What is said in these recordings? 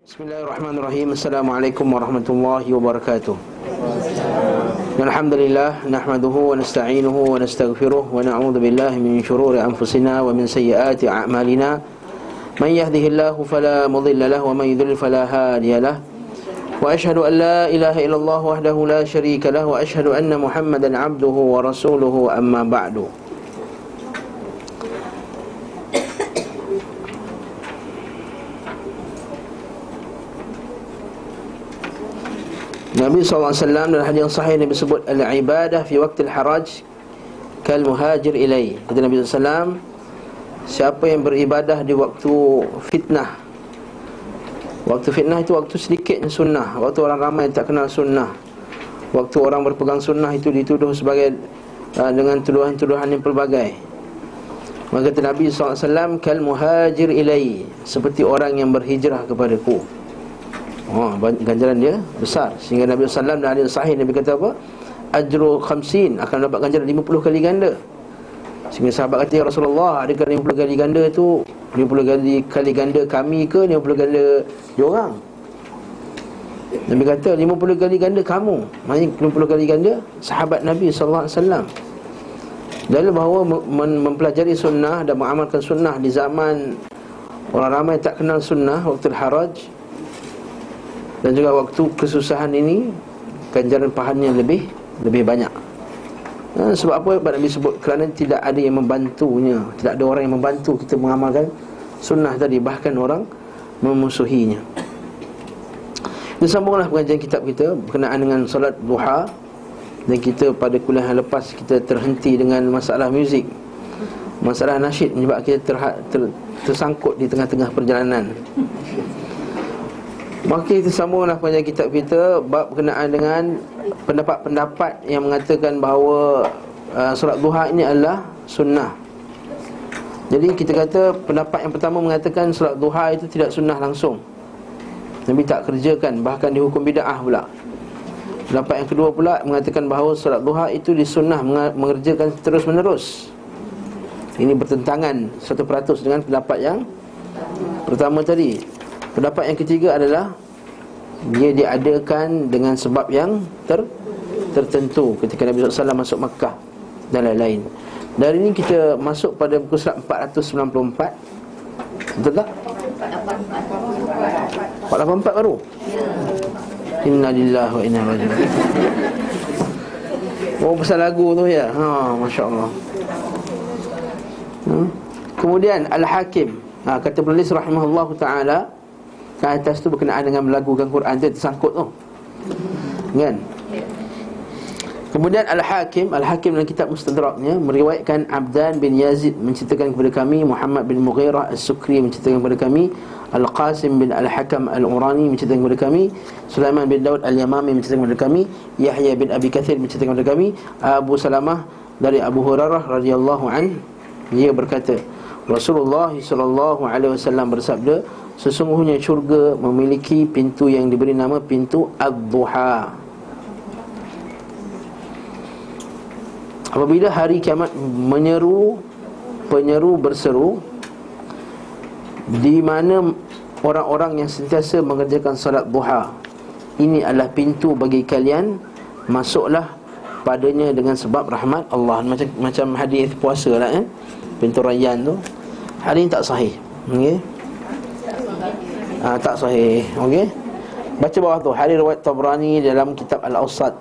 Bismillahirrahmanirrahim. Assalamualaikum warahmatullahi wabarakatuh. Alhamdulillah nahmaduhu wa nasta'inuhu wa nastaghfiruh wa na'udzu billahi min shururi anfusina wa min sayyiati a'malina. Man yahdihillahu fala mudilla lahu wa man yudlil fala hadiya lahu. Wa ashhadu an la ilaha illallah wahdahu la syarika lahu wa ashhadu anna Muhammadan 'abduhu wa rasuluhu amma ba'du. Nabi SAW dalam hadis yang sahih Nabi sebut al-ibadah fi waqtil haraj kal muhajir ilai. Kata Nabi SAW, siapa yang beribadah di waktu fitnah. Waktu fitnah itu waktu sedikitnya sunnah, waktu orang ramai tak kenal sunnah, waktu orang berpegang sunnah itu dituduh sebagai dengan tuduhan-tuduhan yang pelbagai. Maka kata Nabi SAW, kal muhajir ilai, seperti orang yang berhijrah kepadaku. Ganjaran dia besar. Sehingga Nabi SAW dan hadis sahih Nabi kata apa? Ajru 50, akan dapat ganjaran 50 kali ganda. Sehingga sahabat kata, ya Rasulullah, adakah 50 kali ganda tu 50 kali ganda kami ke 50 ganda diorang? Nabi kata 50 kali ganda kamu. Maksudnya 50 kali ganda sahabat Nabi SAW. Dalil bahawa mempelajari sunnah dan mengamalkan sunnah di zaman orang ramai tak kenal sunnah, waktu haraj dan juga waktu kesusahan ini, ganjaran pahalanya lebih banyak. Sebab apa? Nabi sebut kerana tidak ada yang membantunya, tidak ada orang yang membantu kita mengamalkan sunnah tadi, bahkan orang memusuhinya. Disambunglah pengajian kitab kita berkenaan dengan solat duha. Dan kita pada kuliah yang lepas kita terhenti dengan masalah muzik, masalah nasyid, sebab kita tersangkut di tengah-tengah perjalanan. Maka kita sambunglah pada kitab kita bab berkenaan dengan pendapat-pendapat yang mengatakan bahawa solat duha ini adalah sunnah. Jadi kita kata pendapat yang pertama mengatakan solat duha itu tidak sunnah langsung, Nabi tak kerjakan, bahkan dihukum bid'ah pula. Pendapat yang kedua pula mengatakan bahawa solat duha itu disunnah mengerjakan terus menerus. Ini bertentangan 100% dengan pendapat yang pertama tadi. Pendapat yang ketiga adalah dia diadakan dengan sebab yang tertentu ketika Nabi SAW masuk Makkah dan lain-lain. Dari ini kita masuk pada buku surat 494. Betul tak? 484 baru? Inna lillahi wa inna ilaihi raji'un. Oh, pasal lagu tu ya. Masya Allah. Kemudian Al-Hakim, kata penulis rahimahullah ta'ala, ke atas tu berkenaan dengan melagukan Quran, dia tersangkut tu, kan? Kemudian Al-Hakim dalam kitab Mustadraknya meriwayatkan Abdan bin Yazid menceritakan kepada kami, Muhammad bin Mughirah As-Sukri menceritakan kepada kami, Al-Qasim bin Al-Hakam Al-Urani menceritakan kepada kami, Sulaiman bin Daud Al-Yamami menceritakan kepada kami, Yahya bin Abi Kathir menceritakan kepada kami, Abu Salamah dari Abu Hurairah radhiyallahu an, dia berkata, Rasulullah sallallahu alaihi wasallam bersabda, sesungguhnya syurga memiliki pintu yang diberi nama pintu Ad-Duha. Apabila hari kiamat penyeru berseru, di mana orang-orang yang sentiasa mengerjakan salat duha, ini adalah pintu bagi kalian, masuklah padanya dengan sebab rahmat Allah. Macam hadis puasa lah, pintu Rayyan tu. Hadis ini tak sahih, okey? Tak sahih, okey? Baca bawah tu, hadis riwayat Tabrani dalam kitab Al-Awsat,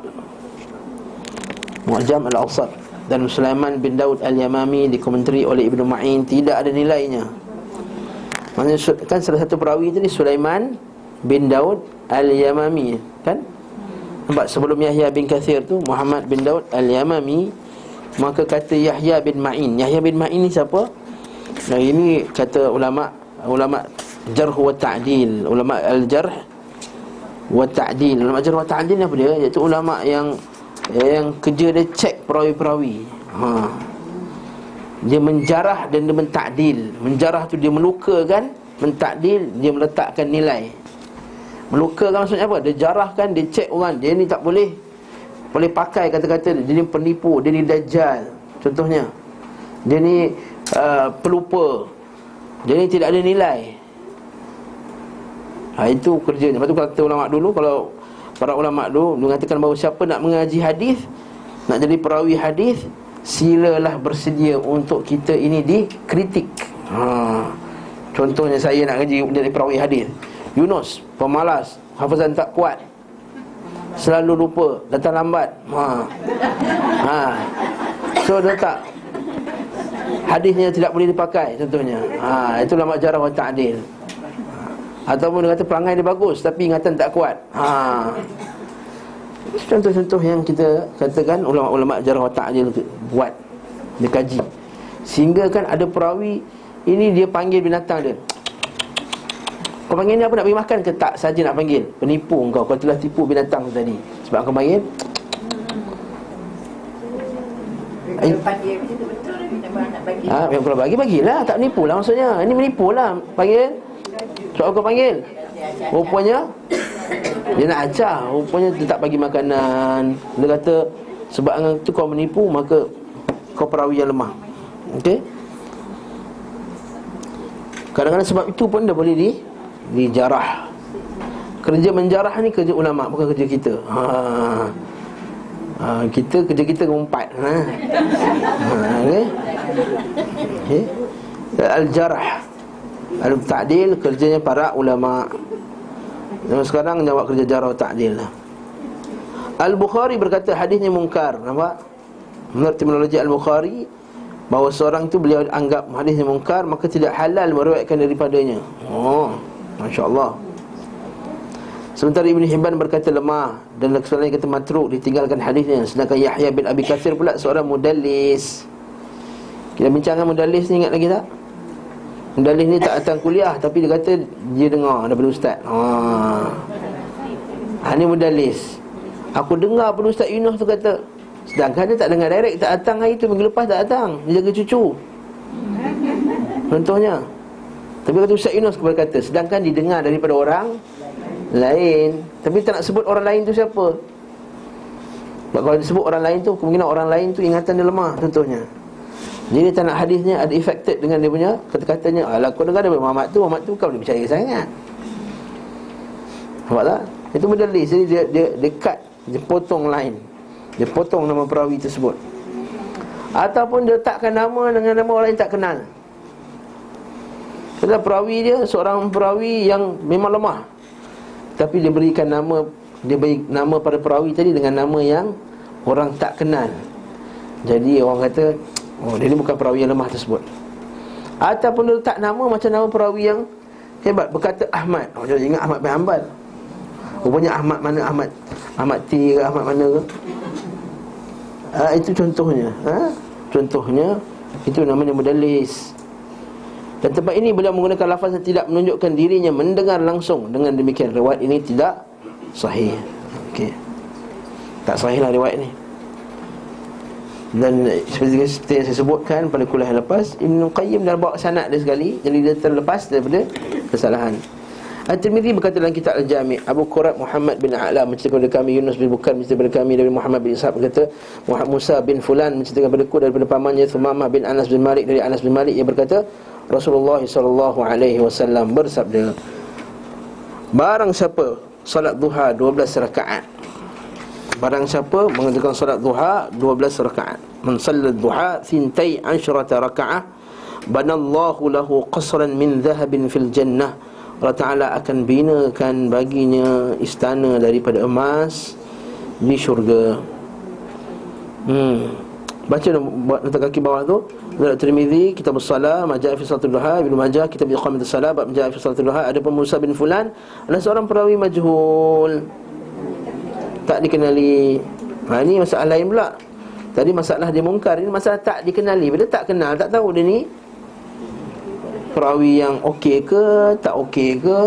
Mu'jam Al-Awsat, dan Sulaiman bin Daud Al-Yamami dikomentari oleh Ibnu Ma'in, tidak ada nilainya. Maksudnya kan salah satu perawi tadi Sulaiman bin Daud Al-Yamami, kan? Nampak sebelum Yahya bin Kathir tu Muhammad bin Daud Al-Yamami. Maka kata Yahya bin Ma'in. Yahya bin Ma'in ni siapa? Nah, ini kata ulama jarh wa ta'dil, ulama al-jarh wa ta'dil. Ulama jarh wa ta'dil ni apa dia? Iaitu ulama yang kerja dia cek perawi-perawi. Dia menjarah dan dia mentakdil. Menjarah tu dia melukakan, mentakdil dia meletakkan nilai. Melukakan maksudnya apa? Dia jarahkan, dia cek orang, dia ni tak boleh pakai kata-kata dia ni penipu, dia ni dajjal contohnya, dia ni pelupa, dia ni tidak ada nilai. Itu kerjanya. Lepas tu kata ulama dulu, kalau para ulama dulu mengatakan bahawa siapa nak mengaji hadis, nak jadi perawi hadis, silalah bersedia untuk kita ini dikritik. Contohnya saya nak jadi perawi hadis. Yunus, pemalas, hafazan tak kuat, selalu lupa, datang lambat. So dia tak, hadisnya tidak boleh dipakai contohnya. Itu ulama jarh wa ta'dil. Ataupun dia kata perangai dia bagus tapi ingatan tak kuat. Contoh-contoh yang kita katakan ulama-ulama jarh wa ta'dil buat, dia kaji. Sehingga kan ada perawi ini dia panggil binatang dia. Kau panggil ni apa, nak bagi makan ke? Tak saja nak panggil. Penipu kau telah tipu binatang tu tadi. Sebab kau panggil panggil betul-betul nak bagi. Yang kalau bagilah, tak menipu lah maksudnya. Ini menipu lah. Panggil. Soal kau panggil, rupanya dia nak ajar. Rupanya dia tak bagi makanan. Dia kata sebab tu kau menipu, maka kau perawi yang lemah. Okey. Kadang-kadang sebab itu pun dah boleh dijarah. Kerja menjarah ni kerja ulama, bukan kerja kita. Kerja kita ngumpat. Okey. Al-jarh, al-ta'dil kerjanya para ulama. Dan sekarang jawab kerja jarh wa ta'dil lah. Al-Bukhari berkata hadisnya mungkar. Nampak? Menurut terminologi Al-Bukhari, bahawa seorang itu beliau anggap hadisnya mungkar, maka tidak halal meriwayatkan daripadanya. Masya-Allah. Sementara Ibn Hibban berkata lemah, dan seorang yang kata matruk, ditinggalkan hadisnya. Sedangkan Yahya bin Abi Katsir pula seorang mudallis. Kita bincangkan mudallis ni, ingat lagi tak? Mudallis ni tak datang kuliah, tapi dia kata dia dengar daripada ustaz. Ni mudallis. Aku dengar pada Ustaz Yunus tu kata, sedangkan dia tak dengar direct, tak datang hari tu, minggu lepas tak datang, dia jaga cucu. Contohnya. Tapi kata Ustaz Yunus berkata, sedangkan didengar daripada orang lain, tapi tak nak sebut orang lain tu siapa. Sebab kalau disebut orang lain tu, kemungkinan orang lain tu ingatan dia lemah contohnya. Jadi dia tak nak hadisnya ada affected dengan dia punya kata-katanya. Alah, kau dengar daripada Muhammad tu kau boleh percaya sangat. Nampak tak? Itu mudallis. Jadi dia cut, dia potong line, dia potong nama perawi tersebut. Ataupun dia letakkan nama dengan nama orang yang tak kenal. Kata perawi dia seorang perawi yang memang lemah, tapi dia berikan nama, dia beri nama pada perawi tadi dengan nama yang orang tak kenal. Jadi orang kata, dia ni bukan perawi yang lemah tersebut. Ataupun dia letak nama macam nama perawi yang hebat, berkata Ahmad. Jadi ingat Ahmad bin Hanbal. Rupanya Ahmad mana, Ahmad T ke Ahmad mana ke. Itu contohnya. Contohnya itu namanya mudallis. Dan tempat ini beliau menggunakan lafaz yang tidak menunjukkan dirinya mendengar langsung. Dengan demikian riwayat ini tidak sahih. Okey. Tak sahihlah riwayat ini. Dan seperti yang saya sebutkan pada kuliah yang lepas, Ibn Qayyim dah bawa sanad dia sekali, jadi dia terlepas daripada kesalahan. At-Tirmidzi berkata dalam kitab Al-Jami', Abu Qurab Muhammad bin A'la menceritakan kepada kami, Yunus bin Bukar menceritakan kepada kami dari Muhammad bin Ishaq berkata, Muhammad Musa bin Fulan menceritakan kepadaku daripada pamannya Thumamah bin Anas bin Malik dari Anas bin Malik, ia berkata Rasulullah SAW bersabda, barang siapa salat duha 12 rakaat, barang siapa mengerjakan salat duha 12 rakaat, man sallat duha 12 raka'ah banallahu lahu qasran min dhahabin fil jannah, Allah Ta'ala akan binakan baginya istana daripada emas di syurga. Baca nota kaki bawah tu, Tirmizi kitab as-salah, Majah fi salatul duha, Ibnu Majah kitab iqamatus salah, bab Majah fi salatul duha. Ada pun Musa bin Fulan adalah seorang perawi majhul, tak dikenali. Ini masalah lain pula. Tadi masalah dia mungkar, ini masalah tak dikenali. Bila tak kenal, tak tahu dia ni perawi yang okey ke, tak okey ke.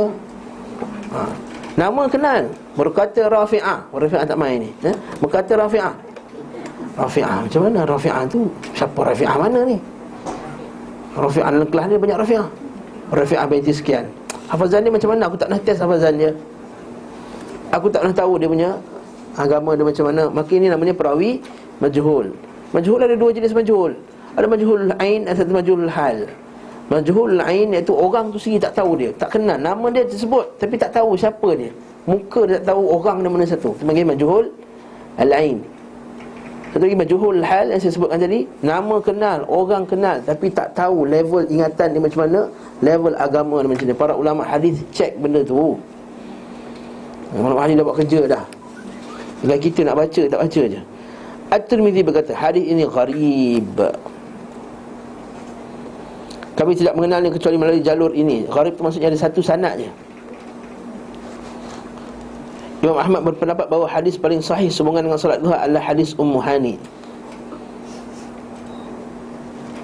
Nama kenal, berkata Rafi'ah. Rafi'ah tak main ni, berkata Rafi'ah. Rafi'ah, macam mana Rafi'ah tu? Siapa Rafi'ah mana ni? Rafi'ah dalam kelas ni banyak Rafi'ah. Rafi'ah binti sekian. Hafazan dia macam mana? Aku tak nak test hafazan dia. Aku tak nak tahu dia punya agama dia macam mana. Maka ini namanya perawi majhul. Majhul ada dua jenis majhul. Ada majhul ain, ada satu majhul hal. Majhul ain iaitu orang tu sendiri tak tahu dia, tak kenal, nama dia tersebut tapi tak tahu siapa dia. Muka dia tak tahu, orang dia mana satu. Itu panggil majhul al-ain. Satu lagi majhul hal yang saya sebutkan tadi, nama kenal, orang kenal tapi tak tahu level ingatan dia macam mana, level agama dia macam mana. Para ulama hadis cek benda tu. Ulama hadis dah buat kerja dah. Tinggal kita nak baca tak baca je. At-Tirmidzi berkata hadis ini gharib. Kami tidak mengenalnya kecuali melalui jalur ini. Gharib tu maksudnya ada satu sanad je. Imam Ahmad berpendapat bahawa hadis paling sahih sehubungan dengan solat duha adalah hadis Ummu Hani.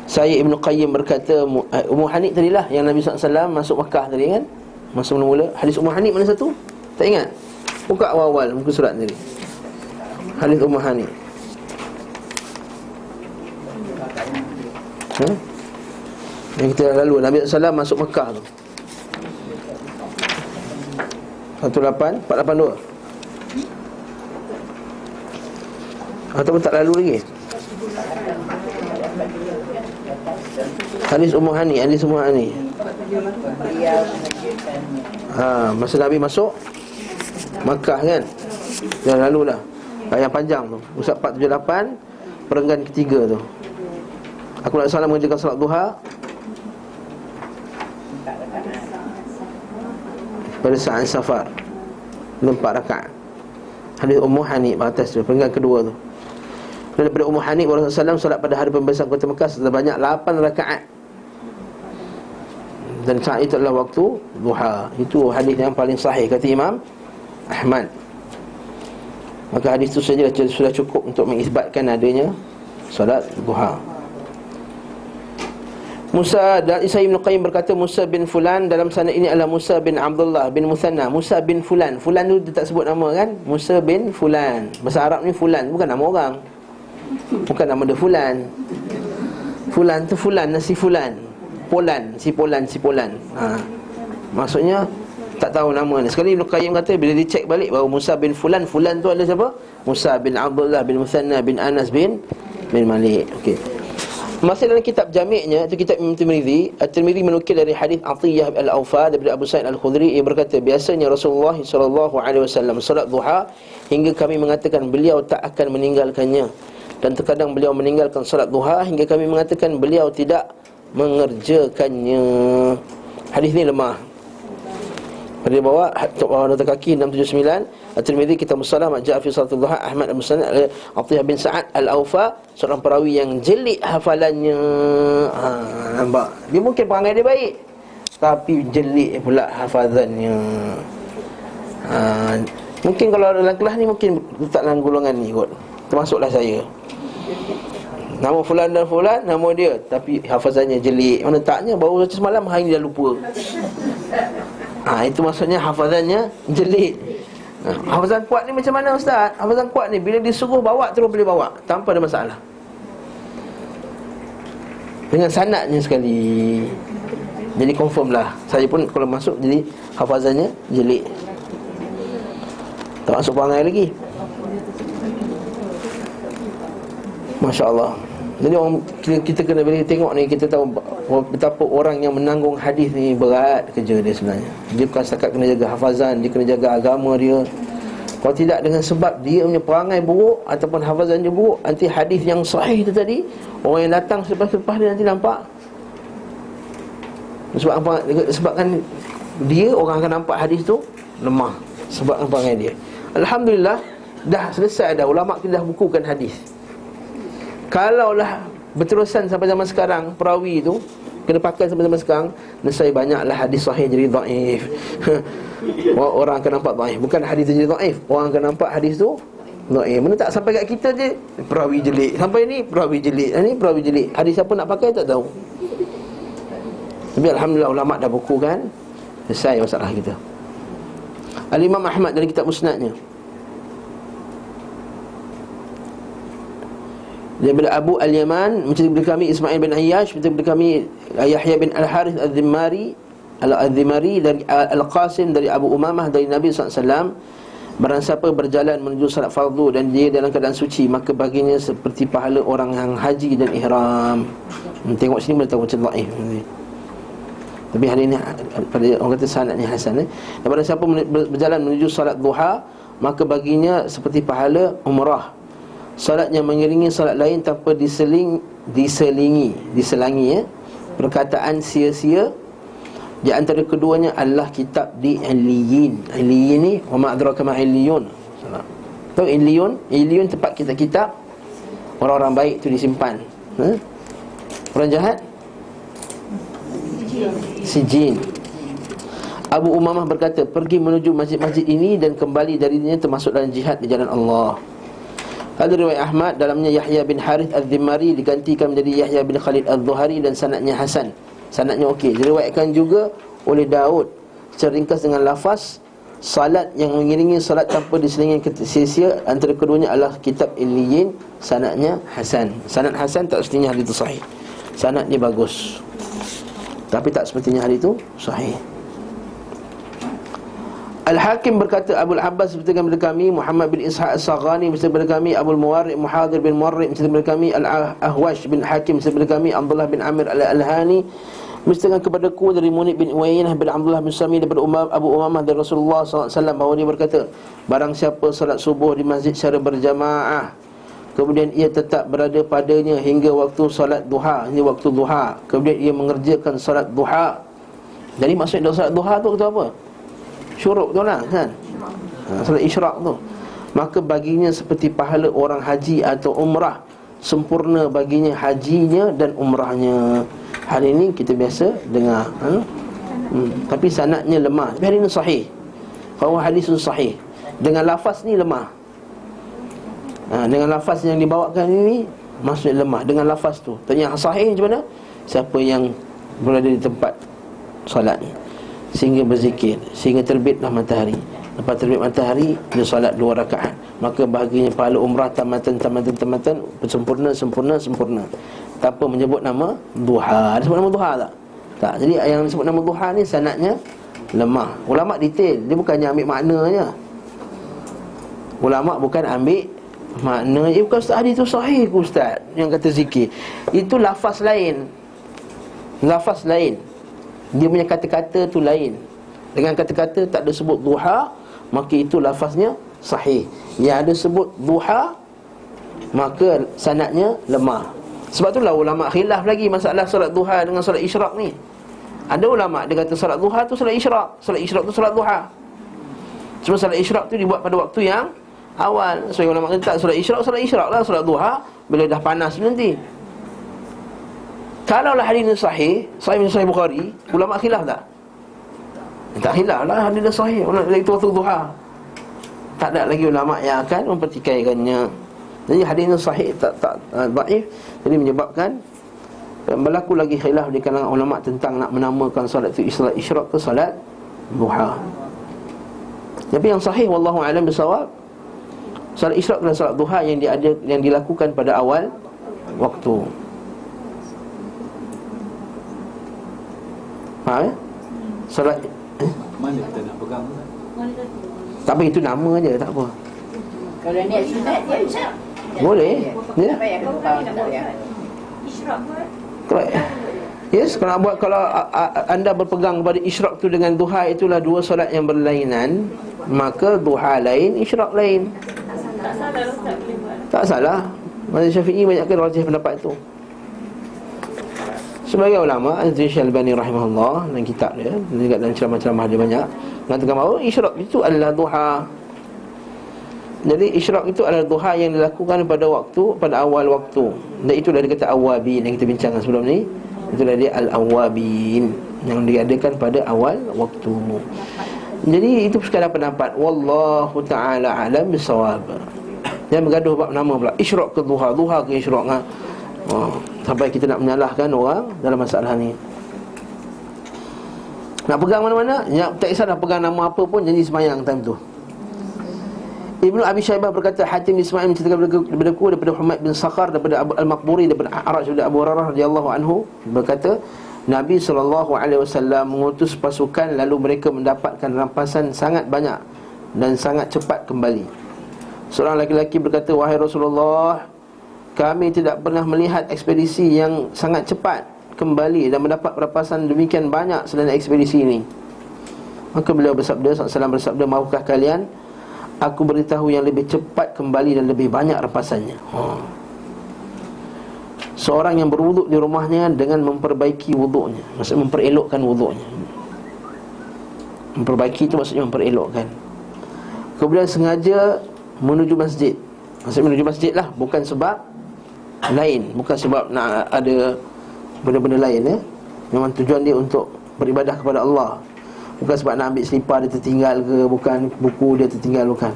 Saya Ibn Qayyim berkata, Ummu Hani tadilah yang Nabi SAW masuk Makkah tadi kan, masa mula-mula. Hadis Ummu Hani mana satu? Tak ingat? Buka awal-awal muka surat tadi, hadis Ummu Hani. Yang kita lalu, Nabi SAW masuk Makkah tu 482 ataupun tak lalu lagi. Hadis Ummu Hani, hadis Ummu Hani. Masa Nabi masuk Makkah kan, dah lalu dah. Yang panjang tu, Usab 478, perenggan ketiga tu. Aku nak salam mengerjakan salat duha pada saat safar 4 rakaat. Hadis Ummu Hani atas tu, perenggan kedua tu. Daripada Ummu Hani, Rasulullah SAW solat pada hari pembebasan kota Mekah sebanyak 8 rakaat. Dan saat itu adalah waktu duha. Itu hadis yang paling sahih kata Imam Ahmad. Maka hadis itu saja sudah cukup untuk mengisbatkan adanya solat duha. Musa dan Isa Ibn Qayyim berkata Musa bin Fulan, dalam sanad ini adalah Musa bin Abdullah bin Musanna. Musa bin Fulan, Fulan tu dia tak sebut nama kan, Musa bin Fulan. Bahasa Arab ni Fulan bukan nama orang, bukan nama dia Fulan. Fulan tu Fulan, si Fulan, Polan, si Polan, si Polan. Maksudnya tak tahu nama ni. Sekali Ibn Qayyim kata bila dicek balik bahawa Musa bin Fulan, Fulan tu adalah siapa? Musa bin Abdullah bin Musanna bin Anas bin Malik. Okey. Masih dalam kitab jami'nya, itu kitab Imam Tirmidzi. At-Tirmidzi menukil dari hadis Atiyah al-Awfa daripada Abu Sa'id al-Khudri. Ia berkata, biasanya Rasulullah SAW salat duha hingga kami mengatakan beliau tak akan meninggalkannya, dan terkadang beliau meninggalkan salat duha hingga kami mengatakan beliau tidak mengerjakannya. Hadis ni lemah. Pada bawah nota kaki 679, At-Tirmidzi kitab Shalah Maja'a fi Salatul Duha, Ahmad al-Musnad, Atiyah bin Sa'ad al-Awfa, seorang perawi yang jelik hafalannya. Nampak? Dia mungkin perangai dia baik, tapi jelik pula hafazannya. Mungkin kalau dalam kelas ni mungkin letak dalam golongan ni kot, termasuklah saya. Nama fulan dan fulan, nama dia, tapi hafazannya jelik. Mana taknya baru baca semalam, hari ni dah lupa. Itu maksudnya hafazannya jelik. Hafazan kuat ni macam mana Ustaz? Hafazan kuat ni bila disuruh bawa terus boleh bawa tanpa ada masalah, dengan sanadnya sekali. Jadi confirm lah. Saya pun kalau masuk jadi hafazannya jelik, tak masuk perangai lagi. Masya Allah. Jadi orang kita kena boleh tengok ni, kita tahu betapa orang yang menanggung hadis ni berat kerja dia sebenarnya. Dia bukan setakat kena jaga hafazan, dia kena jaga agama dia. Kalau tidak, dengan sebab dia punya perangai buruk ataupun hafazan dia buruk, nanti hadis yang sahih tu tadi, orang yang datang selepas-lepas dia nanti nampak. Sebabkan dia, orang akan nampak hadis tu lemah sebab perangai dia. Alhamdulillah, dah selesai dah, ulama kita dah bukukan hadis. Kalaulah berterusan sampai zaman sekarang, perawi tu kena pakai sampai zaman sekarang, nescaya banyaklah hadis sahih jadi dhaif. Orang akan nampak dhaif, bukan hadis tu jadi dhaif, orang akan nampak hadis tu dhaif. Mana tak sampai kat kita je perawi jelik, sampai ni perawi jelik, ni perawi jelik. Hadis siapa nak pakai tak tahu. Tapi alhamdulillah ulama dah bukukan, selesai masalah kita. Al-Imam Ahmad dari kitab Musnadnya, daripada Abu Al-Yaman, menceritakan kami Ismail bin Ayyash, menceritakan kami Yahya bin Al-Harith Al-Dhimari dari Al-Qasim dari Abu Umamah dari Nabi SAW. Barang siapa berjalan menuju salat fardu dan dia dalam keadaan suci, maka baginya seperti pahala orang yang haji dan ihram. Tengok sini boleh tahu macam dhaif. Tapi hari ini pada orang kata sanadnya hasan. Dan pada siapa berjalan menuju solat duha, maka baginya seperti pahala umrah. Solat yang mengiringi solat lain tanpa diselangi perkataan sia-sia di antara keduanya adalah kitab di Illiyin. Illiyin ni, wa ma adraka ma Illiyun. Tahu Illiyun? Illiyun tempat kitab-kitab orang-orang baik tu disimpan. Orang jahat Sijin. Abu Umamah berkata, pergi menuju masjid-masjid ini dan kembali darinya termasuk dalam jihad di jalan Allah. Ada riwayat Ahmad, dalamnya Yahya bin Harith Al-Dhimmari digantikan menjadi Yahya bin Khalid Al-Zuhari dan sanadnya hasan. Sanadnya okey. Diriwayatkan juga oleh Daud secara ringkas dengan lafaz salat yang mengiringi salat tanpa diselingi sia-sia antara keduanya adalah kitab Illiyin. Sanadnya hasan. Sanad hasan tak semestinya hadis itu sahih. Sanad ni bagus, tapi tak sepertinya hadis itu sahih. Al-Hakim berkata, Abul Abbas bercerita kepada kami, Muhammad bin Ishaq As-Saghani bercerita kepada kami, Abul Muwarriq Muhadir bin Muwarriq bercerita kepada kami, Al-Ahwash bin Hakim bercerita kepada kami, Abdullah bin Amir Al-Alhani bercerita kepadaku dari Munib bin Uwainah bin Abdullah bin Sami daripada Abu Umamah dari Rasulullah SAW bahawa dia berkata, barang siapa salat subuh di masjid secara berjamaah, kemudian ia tetap berada padanya hingga waktu salat duha, hingga waktu duha, kemudian ia mengerjakan salat duha. Jadi maksud dari salat duha tu kata apa? Syuruk tu lah kan, salat isyraq tu. Maka baginya seperti pahala orang haji atau umrah, sempurna baginya hajinya dan umrahnya. Hari ini kita biasa dengar tapi sanadnya lemah. Tapi hari ini sahih, kalau hadis itu sahih dengan lafaz ni lemah. Dengan lafaz yang dibawakan ini maksudnya lemah dengan lafaz tu. Tanya yang sahih macam mana? Siapa yang berada di tempat solat ni sehingga berzikir, sehingga terbitlah matahari. Lepas terbit matahari, dia solat 2 rakaat, maka bahaginya pahala umrah tamatan, sempurna. Tanpa menyebut nama duha. Dia sebut nama duha tak? Tak. Jadi yang disebut nama duha ni sanadnya lemah. Ulama detail, dia bukannya ambil maknanya. Ulama bukan ambil maknanya. Bukan ustaz, hadis tu sahih ke ustaz yang kata zikir. Itu lafaz lain. Lafaz lain. Dia punya kata-kata tu lain. Dengan kata-kata tak ada sebut duha, maka itu lafaznya sahih. Yang ada sebut duha, maka sanadnya lemah. Sebab itulah ulama khilaf lagi masalah solat duha dengan solat isyraq ni. Ada ulama dia kata solat duha tu solat isyraq, solat isyraq tu solat duha. Cuma solat isyraq tu dibuat pada waktu yang awal. So ulama kata solat isyraq lah, solat duha bila dah panas nanti. Kalaulah hadis ini sahih Bukhari, ulama khilaf tak? Tak khilaf lah, hadis dah sahih, itu waktu duha. Tak ada lagi ulama yang akan mempertikaikannya. Jadi hadis ini sahih, tak dhaif. Jadi menyebabkan berlaku lagi khilaf di kalangan ulama tentang nak menamakan solat itu solat isyraq ke solat duha. Tapi yang sahih wallahu a'lam bisawab, solat isyraq dan solat duha yang dilakukan pada awal waktu. Solat mana kita nak pegang? tak apa, itu nama je, tak apa. Kalau niat sunat dia bisa. Boleh. Ya. Tak payah kembang tak ya. Kalau yes, kalau buat, kalau anda berpegang kepada isyraq tu dengan duha, itulah dua solat yang berlainan, maka duha lain, isyraq lain. Tak salah ustaz boleh buat. Tak salah. Mazhab Syafi'i banyakkan rajih pendapat itu. Sebagai ulama, Syekh Al-Albani rahimahullah dalam kitab dia, juga dalam ceramah-ceramah dia banyak mengatakan bahawa isyraq itu adalah duha. Jadi isyraq itu adalah duha yang dilakukan pada awal waktu. Dan itulah dia kata awabin yang kita bincangkan sebelum ni. Itulah dia al-awabin yang diadakan pada awal waktu. Jadi itu sekadar pendapat. Wallahu ta'ala alam bisawab. Yang bergaduh bab nama pula, isyraq ke duha, duha ke isyraq. Sampai kita nak menyalahkan orang dalam masalah ni. Nak pegang mana-mana, ya, tak kisah dah pegang nama apa pun, janji semayang time tu. Ibnu Abi Syaibah berkata, Hatim bin Ismail menceritakan daripada Humaid bin Sakhar, daripada Abu Al-Maqburi, daripada A'raj, daripada Abu Hurairah radhiyallahu anhu, berkata, Nabi SAW mengutus pasukan, lalu mereka mendapatkan rampasan sangat banyak dan sangat cepat kembali. Seorang lelaki berkata, wahai Rasulullah, kami tidak pernah melihat ekspedisi yang sangat cepat kembali dan mendapat perapasan demikian banyak selain ekspedisi ini. Maka beliau bersabda, SAW bersabda, maukah kalian aku beritahu yang lebih cepat kembali dan lebih banyak rapasannya? Seorang yang berwuduk di rumahnya dengan memperbaiki wuduknya, maksudnya memperelokkan wuduknya. Memperbaiki itu maksudnya memperelokkan. Kemudian sengaja menuju masjid. Maksudnya menuju masjid lah, bukan sebab lain, bukan sebab nak ada benda-benda lain ya. Memang tujuan dia untuk beribadah kepada Allah. Bukan sebab nak ambil selipar dia tertinggal ke, bukan buku dia tertinggal, bukan.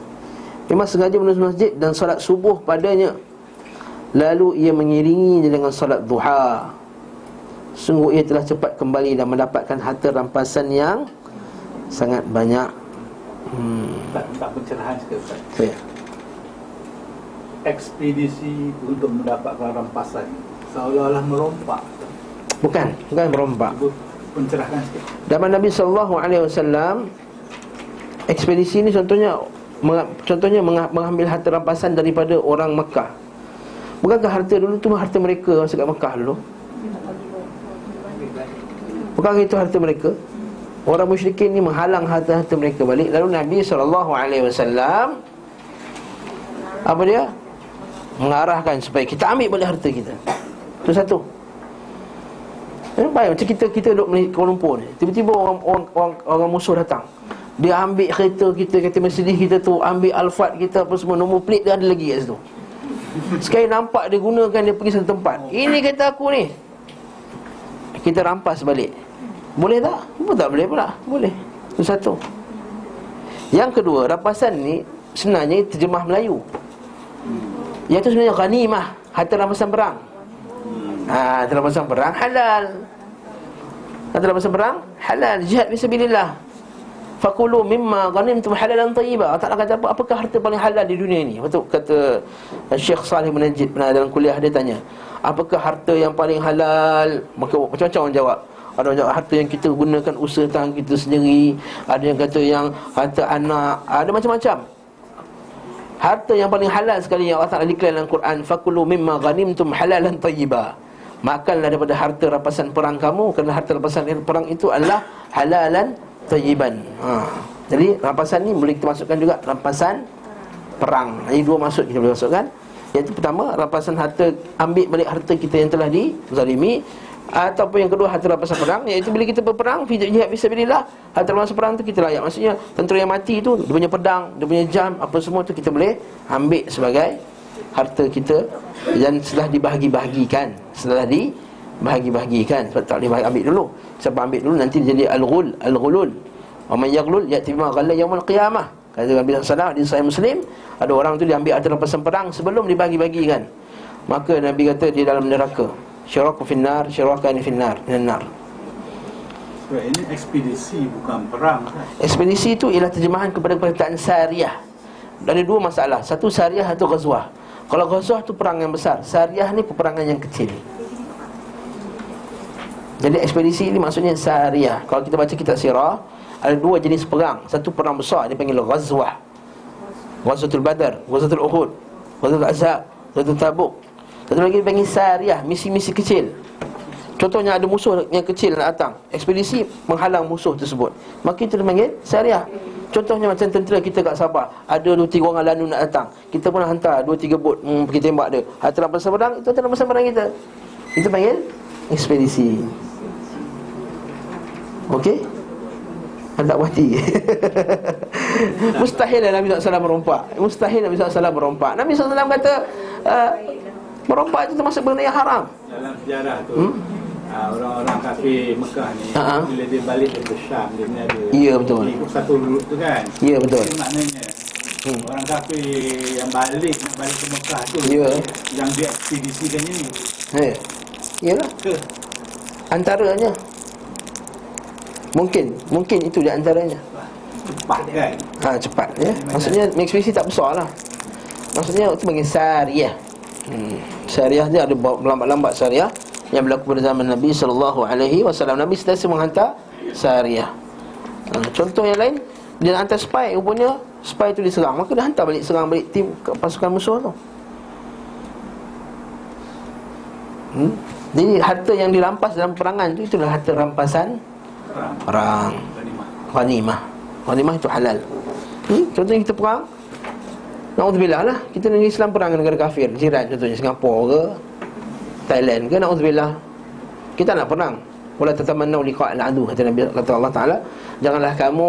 Memang sengaja menuju masjid dan solat subuh padanya. Lalu ia mengiringinya dengan solat duha. Sungguh ia telah cepat kembali dan mendapatkan harta rampasan yang sangat banyak. Tak pencerahan sikit Ustaz. Ya. Ekspedisi untuk mendapatkan rampasan seolah-olah merompak. Bukan merompak. Cuba pencerahkan sikit. Zaman Nabi SAW, ekspedisi ini contohnya mengambil harta rampasan daripada orang Mekah. Bukankah harta dulu tu harta mereka masa kat Mekah dulu? Bukankah itu harta mereka? Orang musyrikin ni menghalang harta-harta mereka balik. Lalu Nabi SAW apa dia? Mengarahkan supaya kita ambil balik harta kita. Itu satu. Baik, macam kita duduk di Kuala Lumpur ni, tiba-tiba orang musuh datang. Dia ambil kereta kita, kereta Mercedes kita tu, ambil Alphard kita, apa semua, nombor plate dia ada lagi kat situ. Sekali nampak dia gunakan, dia pergi satu tempat. Ini kereta aku ni. Kita rampas balik. Boleh tak? Tak boleh pula. Boleh. Itu satu. Yang kedua, rampasan ni sebenarnya terjemah Melayu. Yang itu sebenarnya ghanimah, harta rampasan perang. Harta rampasan perang halal. Harta rampasan perang halal. Jihad fisabilillah. Fakulu mimma ghanimtum halalan tayyiba. Allah Ta'ala kata apa? Apakah harta paling halal di dunia ini? Betul kata Syekh Salih bin Najib pernah dalam kuliah dia tanya, apakah harta yang paling halal? Maka macam-macam orang jawab. Ada orang jawab harta yang kita gunakan usaha tangan kita sendiri. Ada yang kata yang harta anak. Ada macam-macam. Harta yang paling halal sekali yang Allah Ta'ala declare dalam Quran, fakulu mimma ghanimtum halalan tayyiba. Makanlah daripada harta rampasan perang kamu, kerana harta rampasan perang itu adalah halalan tayyiban. Jadi rampasan ni boleh kita masukkan juga rampasan perang. Ini dua maksud kita boleh masukkan. Iaitu pertama, rampasan harta, ambil balik harta kita yang telah dizalimi. Ataupun yang kedua, harta rampasan perang, iaitu bila kita berperang jihad fisabilillah, harta rampasan perang tu kita layak. Maksudnya tentera yang mati tu, dia punya pedang, dia punya jam, apa semua tu kita boleh ambil sebagai harta kita. Dan setelah dibahagi-bahagikan, sebab tak boleh ambil dulu. Siapa ambil dulu nanti dia jadi al-ghulul. Wa man yaghlul ya'ti bima ghalla yaumil qiyamah. Kata Nabi sallallahu alaihi wasallam di Sahih Muslim, ada orang tu diambil harta rampasan perang sebelum dibagi-bagikan. Maka Nabi kata dia dalam neraka. Syiraku finnar, syirakani finnar, minan nar. So, ini ekspedisi bukan perang kan? Ekspedisi itu ialah terjemahan kepada perkataan sariyah. Ada dua masalah. Satu sariyah, satu ghazwah. Kalau ghazwah tu perang yang besar, sariyah ni peperangan yang kecil. Jadi ekspedisi ini maksudnya sariyah. Kalau kita baca kitab sirah, ada dua jenis perang. Satu perang besar dipanggil ghazwah. Ghazwatul Badar, Ghazwatul Uhud, Ghazwatul Ahzab, Ghazwatul Tabuk. Satu lagi dipanggil sariyah, misi-misi kecil. Contohnya ada musuh yang kecil nak datang, ekspedisi menghalang musuh tersebut, maka itu dipanggil sariyah. Contohnya macam tentera kita kat Sabah, ada 2-3 orang Lanu nak datang, kita pun hantar 2-3 bot pergi tembak dia. Harta rampasan perang, itu harta rampasan perang kita. Itu panggil ekspedisi. Okey? Tak mati. Mustahil Nabi SAW merompak. Mustahil Nabi SAW merompak. Nabi SAW kata merompak itu termasuk benda yang haram. Dalam sejarah tu orang-orang kafir Mekah ni bila dia balik ke Syam, dia ni ada, ya, betul, ikut satu route tu kan. Ya, betul. Itu maknanya orang kafir yang nak balik ke Mekah tu, ya, yang dia ekspedisikan ini. Yalah, antaranya Mungkin itu di antaranya. Cepat kan? Cepat ya. Maksudnya ekspedisi tak besar lah. Maksudnya itu panggil sariyah. Sariyah dia ada lambat-lambat sariyah yang berlaku pada zaman Nabi SAW. Nabi sentiasa menghantar sariyah. Contoh yang lain, dia nak hantar spy, rupanya spy tu diserang, maka dia hantar serang balik tim pasukan musuh tu. Jadi harta yang dirampas dalam perangan tu, itulah harta rampasan perang. Ghanimah. Ghanimah itu halal. Contohnya kita perang, na'udzubillah lah, kita negeri Islam perang dengan negara kafir jiran, contohnya Singapura ke Thailand ke, na'udzubillah, kita nak perang. Wala tatamannu liqa'al adu, kata Nabi, kata Allah Ta'ala, janganlah kamu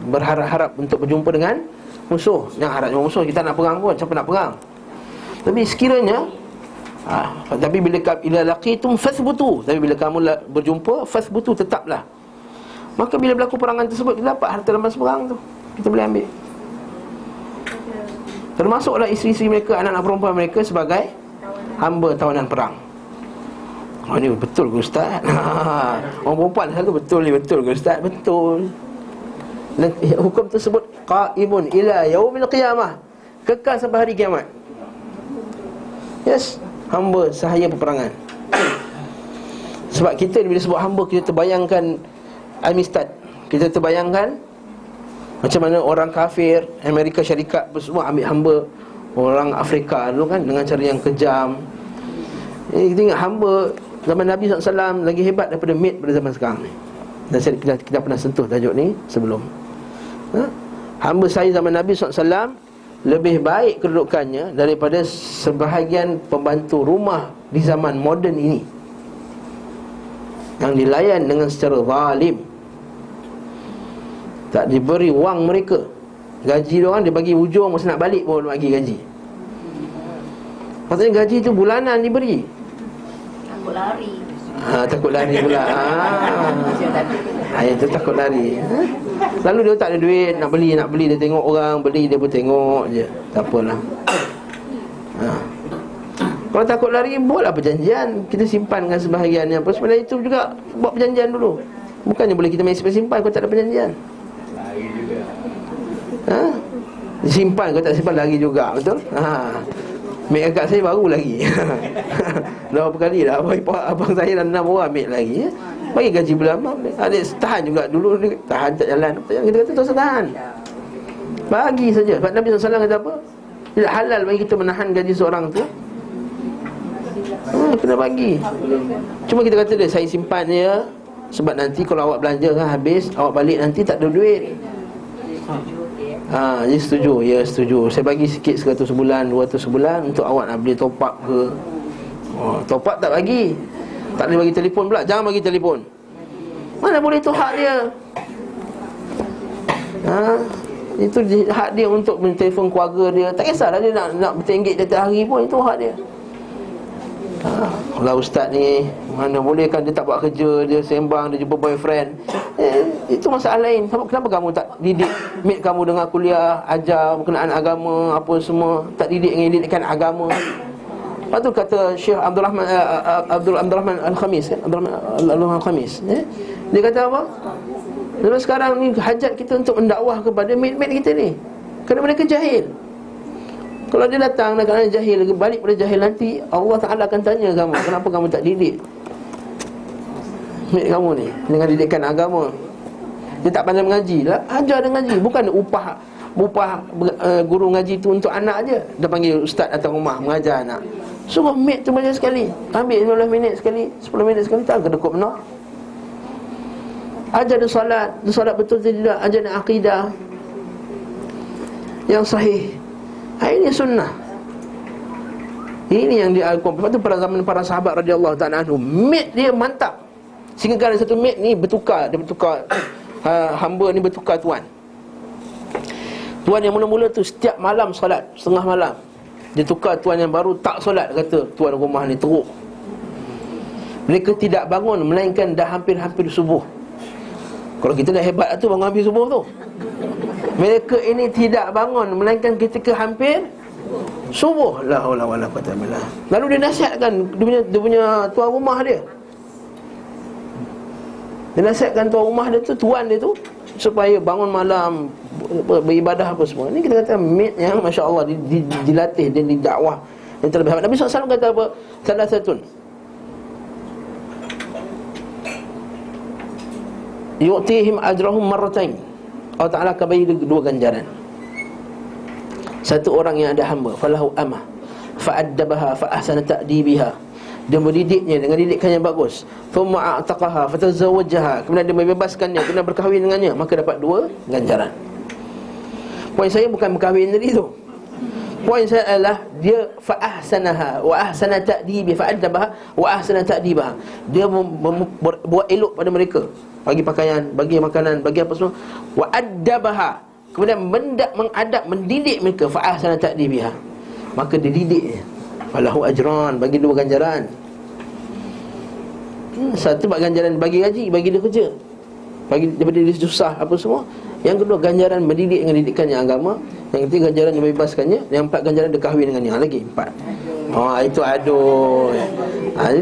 berharap-harap untuk berjumpa dengan musuh. Jangan harap dengan musuh, kita nak perang pun, siapa nak perang. Tapi sekiranya tapi bila laqitum fathbutu, tapi bila kamu berjumpa fathbutu, tetaplah. Maka bila berlaku perangan tersebut, kita dapat harta rampas perang tu, kita boleh ambil. Termasuklah isteri-isteri mereka, anak-anak perempuan mereka sebagai hamba tawanan perang. Ini betul ke Ustaz? Orang perempuan selalu betul ni, betul ke Ustaz? Betul. Dan hukum tersebut qaimun ila yaumil qiyamah, kekal sampai hari kiamat. Yes, hamba sahaya peperangan. Sebab kita bila sebut hamba, kita terbayangkan Amistad, kita terbayangkan macam mana orang kafir Amerika Syarikat semua ambil hamba orang Afrika dulu kan, dengan cara yang kejam. Kita ingat hamba zaman Nabi SAW lagi hebat daripada maid pada zaman sekarang ni. Dan kita pernah sentuh tajuk ni sebelum. Hamba saya zaman Nabi SAW lebih baik kedudukannya daripada sebahagian pembantu rumah di zaman moden ini, yang dilayan dengan secara zalim, tak diberi wang mereka. Gaji diorang dia bagi hujung, masa nak balik pun bagi gaji. Maksudnya gaji tu bulanan diberi. Takut lari. Takut lari pula. Itu takut lari. Lalu dia tak ada duit, nak beli dia tengok orang beli, dia pun tengok je, tak apalah. Kalau takut lari, buatlah perjanjian. Kita simpankan sebahagiannya. Sebenarnya itu juga buat perjanjian dulu. Bukannya boleh kita main simpan kalau tak ada perjanjian. Lari juga. Simpan kalau tak simpan lari juga. Betul? Mek akak saya baru lagi. Dah berapa kali dah abang saya dan 6 orang ambil lagi. Bagi gaji bulan adik tahan juga. Dulu ni tahan tak jalan. Kita kata tak usah tahan, bagi saja. Sebab Nabi SAW kata apa? Tidak halal bagi kita menahan gaji seorang tu. Kena bagi. Cuma kita kata dia, saya simpan dia, sebab nanti kalau awak belanja kan habis, awak balik nanti tak ada duit. Dia setuju. Ya setuju. Saya bagi sikit 100 sebulan, 200 sebulan untuk awak nak beli top up ke. Top up tak bagi. Tak boleh bagi telefon pula. Jangan bagi telefon. Mana boleh, itu hak dia. Itu hak dia untuk mentelefon keluarga dia. Tak kisahlah dia nak bertenggek tiap hari pun, itu hak dia. Kalau ustaz ni mana boleh kan dia tak buat kerja, dia sembang, dia jumpa boyfriend. Itu masalah lain. Kenapa kamu tak didik maid kamu dengan kuliah, ajar berkenaan agama, apa semua, tak didik dengan didikan agama? Lepas tu kata Syekh Abdul Rahman Al-Khamis, Abdul Rahman Al-Khamis, dia kata apa? Dalam sekarang ni hajat kita untuk mendakwah kepada maid-maid kita ni, kerana mereka jahil. Kalau dia datang dan kerana jahil, balik pada jahil, nanti Allah Ta'ala akan tanya kamu, kenapa kamu tak didik maid kamu ni dengan didikan agama? Dia tak pandai mengaji lah, ajar dia mengaji. Bukan upah guru ngaji tu untuk anak je. Dia panggil ustaz datang rumah mengajar anak, suruh maid tu belajar sekali, ambil 15 minit sekali, 10 minit sekali, tak kedekut benar. Ajar dia solat betul tidak, ajar dia akidah yang sahih. Ini sunnah. Ini yang di Al-Quran. Lepas tu pada zaman para sahabat radhiyallahu ta'ala anhum, maid dia mantap. Sehingga kalau satu maid ni bertukar, dia bertukar, hamba ni bertukar tuan. Tuan yang mula-mula tu setiap malam solat, setengah malam, dia tukar tuan yang baru tak solat. Kata tuan rumah ni teruk, mereka tidak bangun melainkan dah hampir-hampir subuh. Kalau kita dah hebat tu bangun hampir subuh tu, mereka ini tidak bangun melainkan ketika hampir subuh. La haula wala quwwata illa billah. Lalu dia nasihatkan dia punya tuan rumah dia. Dia nasihatkan tuan rumah dia tu, tuan dia tu, supaya bangun malam, beribadah apa semua. Ini kita kata maid yang masya-Allah dilatih dan didakwah yang terlebih hebat. Nabi SAW kata apa? Salasatun yu'tihim ajrahum marratain. Allah Ta'ala akan bagi 2 ganjaran. Satu orang yang ada hamba, falahu amah fa'addabaha fa'ahsana ta'dibiha, dia mendidiknya dengan didikan yang bagus. Thumma a'taqaha fatazawwajaha, kemudian dia membebaskannya, kemudian berkahwin dengannya, maka dapat 2 ganjaran. Poin saya bukan berkahwin tadi tu. Poin saya adalah dia fa ahsanaha wa ahsana ta'dibi, fa adabaha wa ahsana ta'dibaha. Dia buat elok pada mereka, bagi pakaian, bagi makanan, bagi apa semua. Wa adabaha, kemudian mengadab, mendidik mereka, fa ahsana ta'dibiha, maka dia didik. Falahu ajran, bagi 2 ganjaran. Satu buat ganjaran bagi gaji, bagi dia kerja, bagi daripada dia susah apa semua. Yang kedua ganjaran mendidik dengan didikannya agama. Yang ketiga ganjaran yang membebaskannya. Yang 4 ganjaran dia kahwin dengannya. Lagi 4. Itu aduh.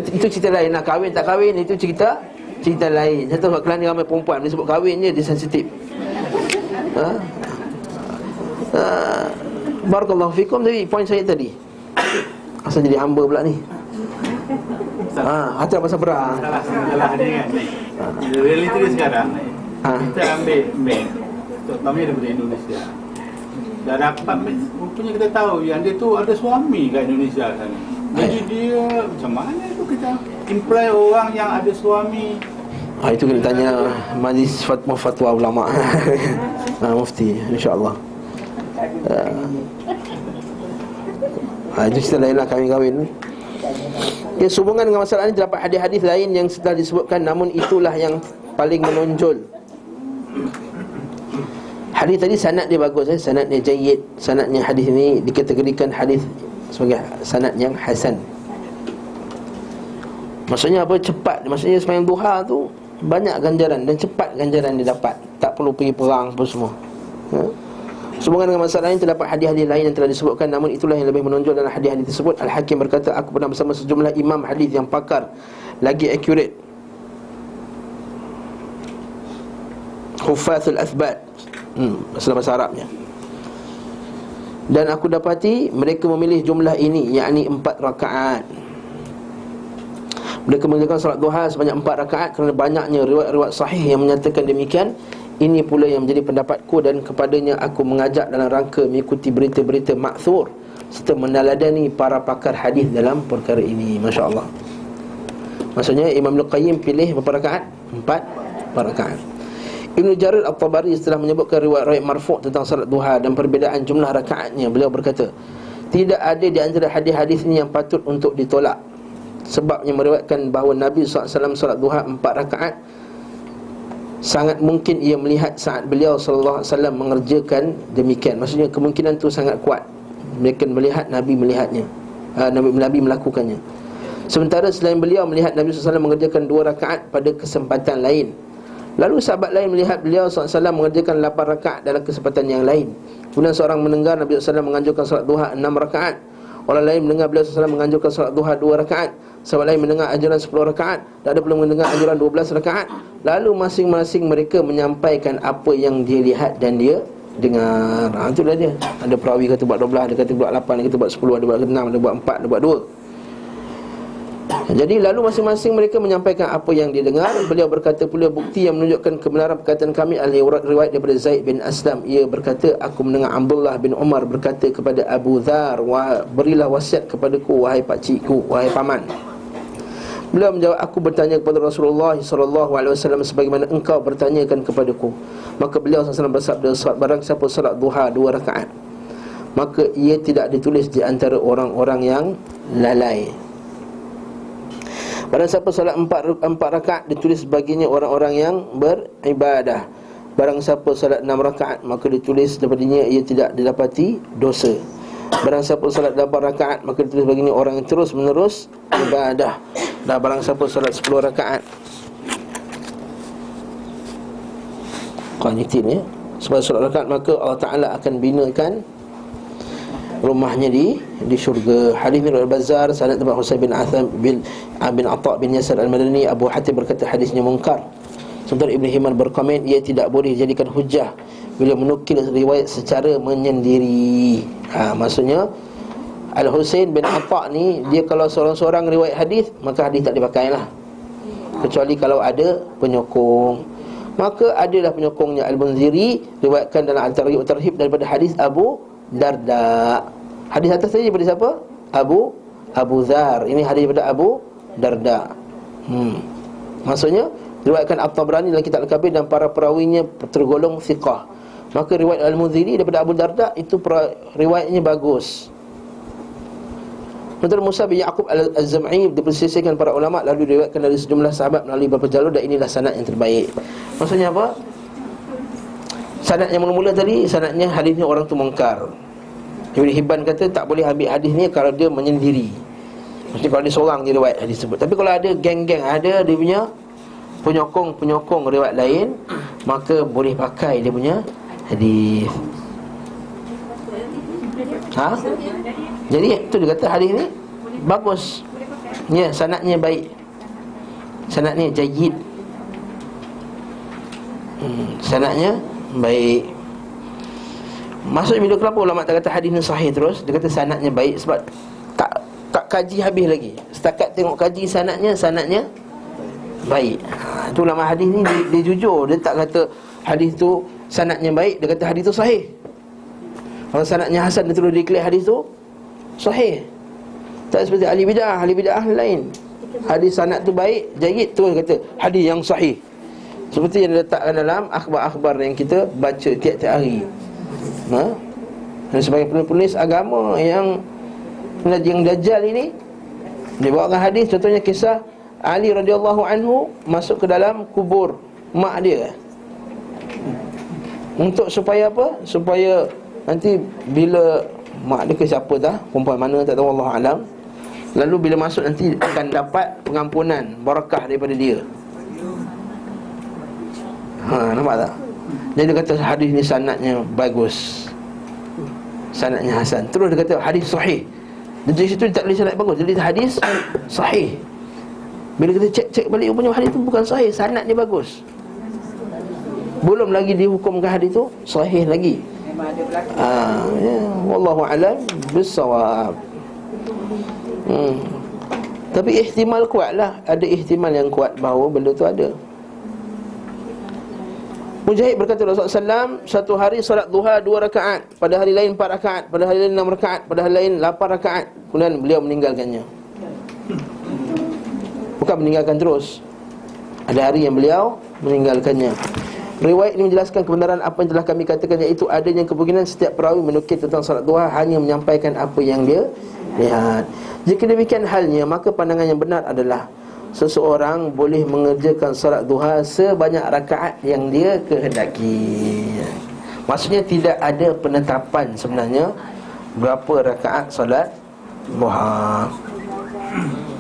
Itu cerita lain. Nak kahwin tak kahwin, itu cerita lain. Saya tahu kerana ramai perempuan dia sebut kahwin je, dia sensitif. Barakallahu fikum. Jadi poin saya tadi, asal jadi hamba pula ni. Hati pasal perang. Salah dia kan. Realiti dia sekarang. Kita ambil men, terutamanya daripada Indonesia. Dah dapat rupanya kita tahu yang dia tu ada suami kat Indonesia sana. Jadi dia macam mana tu kita imply orang yang ada suami? Itu kena tanya majlis fatwa ulama. Mufti insya-Allah. Itu cerita lain lah, kahwin-kahwin. Sehubungan dengan masalah ini terdapat hadis-hadis lain yang setelah disebutkan, namun itulah yang paling menonjol. Hadis tadi sanad dia bagus, sanad dia jayyid. Sanadnya hadis ini dikategorikan hadis sebagai sanad yang hasan. Maksudnya apa? Cepat. Maksudnya sembahyang duha tu banyak ganjaran dan cepat ganjaran dia dapat. Tak perlu pergi perang apa semua. Sehubungan dengan masalah ini terdapat hadis-hadis lain yang telah disebutkan, namun itulah yang lebih menonjol dalam hadis-hadis tersebut. Al-Hakim berkata, aku pernah bersama sejumlah imam hadis yang pakar, lagi accurate, Huffathul Athbat, bahasa Arabnya. Dan aku dapati mereka memilih jumlah ini, yakni 4 rakaat. Mereka mengerjakan salat duha sebanyak 4 rakaat kerana banyaknya riwayat-riwayat sahih yang menyatakan demikian. Ini pula yang menjadi pendapatku, dan kepadanya aku mengajak dalam rangka mengikuti berita-berita ma'thur serta meneladani para pakar hadis dalam perkara ini. Masya Allah. Maksudnya Imam Al-Qayyim pilih berapa rakaat? 4 rakaat. Ibn Jarir At-Tabari setelah menyebutkan riwayat marfu' tentang salat duha dan perbezaan jumlah rakaatnya, beliau berkata, tidak ada di antara hadis-hadis ini yang patut untuk ditolak, sebabnya meriwayatkan bahawa Nabi SAW salat duha 4 rakaat. Sangat mungkin ia melihat saat beliau SAW mengerjakan demikian. Maksudnya kemungkinan tu sangat kuat. Mereka melihat Nabi melihatnya, Nabi melakukannya. Sementara selain beliau melihat Nabi SAW mengerjakan 2 rakaat pada kesempatan lain. Lalu sahabat lain melihat beliau SAW mengerjakan 8 rakaat dalam kesempatan yang lain. Kemudian seorang mendengar Nabi SAW menganjurkan salat duha 6 rakaat. Orang lain mendengar beliau SAW menganjurkan salat duha 2 rakaat. Sahabat lain mendengar anjuran 10 rakaat. Dan ada pula mendengar anjuran 12 rakaat. Lalu masing-masing mereka menyampaikan apa yang dia lihat dan dia dengar. Itulah dia. Ada perawi kata buat 12, ada kata buat 8, ada kata buat 10, ada buat 6, ada buat 4, ada buat 2. Jadi lalu masing-masing mereka menyampaikan apa yang dia dengar. Beliau berkata pula, bukti yang menunjukkan kebenaran perkataan kami adalah riwayat daripada Zaid bin Aslam. Ia berkata, aku mendengar Abdullah bin Umar berkata kepada Abu Dhar, berilah wasiat kepadaku wahai pakcikku, wahai paman. Beliau menjawab, aku bertanya kepada Rasulullah SAW sebagaimana engkau bertanyakan kepadaku. Maka beliau SAW bersabda, barang siapa salat duha 2 rakaat, maka ia tidak ditulis di antara orang-orang yang lalai. Barang siapa salat 4 rakaat, ditulis baginya orang-orang yang beribadah. Barang siapa salat 6 rakaat, maka ditulis daripadanya ia tidak didapati dosa. Barang siapa salat 8 rakaat, maka ditulis baginya orang yang terus menerus ibadah. Dan barang siapa salat 10 rakaat, qanitin ya, sebab salat rakaat, maka Allah Ta'ala akan binakan rumahnya di syurga. Hadis ini riwayat Bazzar, sanad daripada Husain bin Atham bin Atha bin Yasar al-Madani. Abu Hatim berkata hadisnya munkar. Sementara Ibn Himman berkomen, ia tidak boleh dijadikan hujah bila menukil riwayat secara menyendiri. Maksudnya Al-Husain bin Atha ni, dia kalau seorang-seorang riwayat hadis, maka hadis tak dipakai lah, kecuali kalau ada penyokong. Maka adalah penyokongnya. Al-Munziri riwayatkan dalam Al-Targhib wa Tarhib daripada hadis Abu Darda. Hadis atas tadi daripada siapa? Abu Dhar. Ini hadis daripada Darda. Maksudnya riwayatkan At-Tabrani dalam kitab Al-Kabir dan para perawinya tergolong thiqah. Maka riwayat Al-Mundhiri daripada Abu Darda itu riwayatnya bagus. Menurut Musa bin Ya'qub Al-Zam'i dipersisihkan para ulama, lalu diriwayatkan dari sejumlah sahabat melalui beberapa jalur, dan inilah sanad yang terbaik. Maksudnya apa? Sanad yang mula-mula tadi, sanadnya hadisnya orang tu mungkar. Ibn Hibban kata tak boleh ambil hadis ni kalau dia menyendiri. Maksudnya kalau dia seorang je riwayat hadis tersebut. Tapi kalau ada geng-geng, ada dia punya penyokong riwayat lain, maka boleh pakai dia punya hadis. Jadi tu dia kata hadis ni bagus. Ya, sanadnya baik. Sanadnya jayyid. Sanadnya baik. Maksud bila kenapa ulama tak kata hadis ni sahih terus? Dia kata sanadnya baik sebab tak kaji habis lagi. Setakat tengok kaji sanadnya baik. Tu ulama hadis ni dia jujur, dia tak kata hadis tu sanadnya baik, dia kata hadis tu sahih. Kalau sanadnya hasan, dia terus declare hadis tu sahih. Tak seperti ahli bid'ah lain. Hadis sanad tu baik, jayyid, terus kata hadis yang sahih. Seperti yang diletakkan dalam akhbar-akhbar yang kita baca tiap-tiap hari. Dan sebagai penulis agama yang dajjal ini, dia bawakan hadis, contohnya kisah Ali radhiyallahu anhu masuk ke dalam kubur mak dia. Untuk supaya apa? Supaya nanti bila mak dia ke siapa dah, perempuan mana tak tahu, Allah alam. Lalu bila masuk nanti akan dapat pengampunan, barakah daripada dia. Nampak tak? Jadi dia kata hadis ni sanadnya bagus, sanadnya hasan. Terus dia kata hadis sahih. Dari situ dia tak boleh sanad bagus, jadi hadis sahih. Bila kita cek balik, rupanya hadis tu bukan sahih, sanad dia bagus. Belum lagi dihukumkan hadis tu sahih lagi. Ya, wallahu alam bissawab. Tapi ihtimal kuatlah, ada ihtimal yang kuat bahawa benda tu ada. Mujahid berkata Rasulullah SAW, satu hari solat duha 2 rakaat, pada hari lain 4 rakaat, pada hari lain 6 rakaat, pada hari lain 8 rakaat. Kemudian beliau meninggalkannya. Bukan meninggalkan terus, ada hari yang beliau meninggalkannya. Riwayat ini menjelaskan kebenaran apa yang telah kami katakan, iaitu adanya kemungkinan setiap perawi menukil tentang solat duha hanya menyampaikan apa yang dia lihat. Jika demikian halnya, maka pandangan yang benar adalah seseorang boleh mengerjakan solat duha sebanyak rakaat yang dia kehendaki. Maksudnya tidak ada penetapan sebenarnya berapa rakaat solat duha.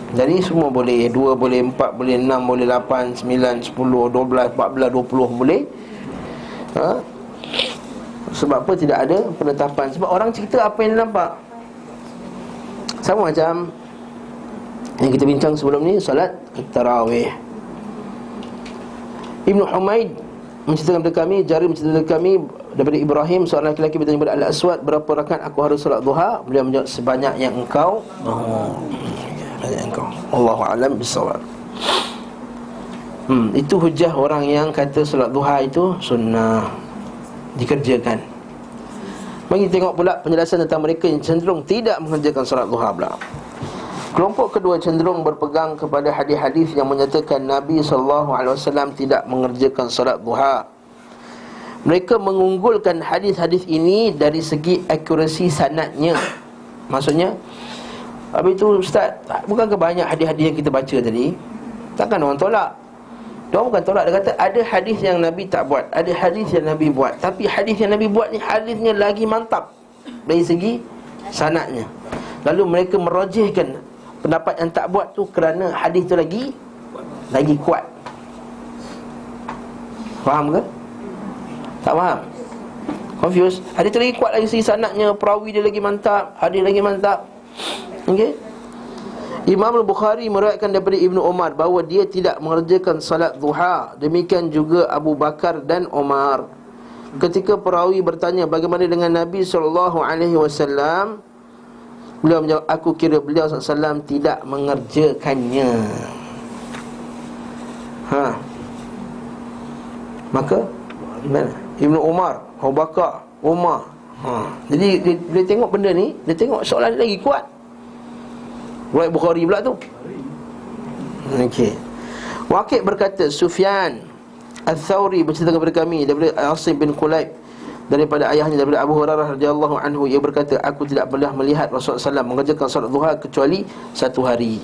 Jadi semua boleh, 2 boleh, 4 boleh, 6 boleh, 8, 9, 10, 12, 14, 20 boleh. Sebab apa tidak ada penetapan? Sebab orang cerita apa yang dia nampak. Sama macam yang kita bincang sebelum ni, solat tarawih. Ibnu Humaid menceritakan kepada kami, Jarir menceritakan kepada kami daripada Ibrahim, seorang lelaki bertanya kepada Al-Aswad, berapa rakaat aku harus solat duha? Beliau menjawab, sebanyak yang engkau Allahu a'lam bissawab. Itu hujah orang yang kata solat duha itu sunnah, dikerjakan. Mari tengok pula penjelasan tentang mereka yang cenderung tidak mengerjakan solat duha pula. Kelompok kedua cenderung berpegang kepada hadis-hadis yang menyatakan Nabi SAW tidak mengerjakan solat duha. Mereka mengunggulkan hadis-hadis ini dari segi akurasi sanadnya. Maksudnya, habis itu ustaz, bukankah banyak hadis-hadis yang kita baca tadi? Takkan orang tolak? Dia bukan tolak, dia kata ada hadis yang Nabi tak buat, ada hadis yang Nabi buat. Tapi hadis yang Nabi buat ni hadisnya lagi mantap dari segi sanadnya. Lalu mereka merajihkan pendapat yang tak buat tu kerana hadis tu lagi kuat. Faham ke? Tak faham? Confused? Hadis tu lagi kuat lagi segi sanadnya, perawi dia lagi mantap, hadis lagi mantap. Okey. Imam Al-Bukhari meriwayatkan daripada Ibnu Umar bahawa dia tidak mengerjakan salat duha. Demikian juga Abu Bakar dan Umar. Ketika perawi bertanya bagaimana dengan Nabi SAW, beliau menjawab, aku kira beliau SAW tidak mengerjakannya. Maka Ibnu Umar, Abu Bakar, Umar. Jadi dia tengok benda ni, dia tengok soalan lagi kuat. Riwayat Bukhari pula tu. Okey. Waqi' berkata, Sufyan Al-Thawri bercerita kepada kami daripada Asim bin Qulaib daripada ayahnya daripada Abu Hurairah radhiyallahu anhu, ia berkata, aku tidak pernah melihat Rasulullah SAW mengerjakan salat duha kecuali satu hari.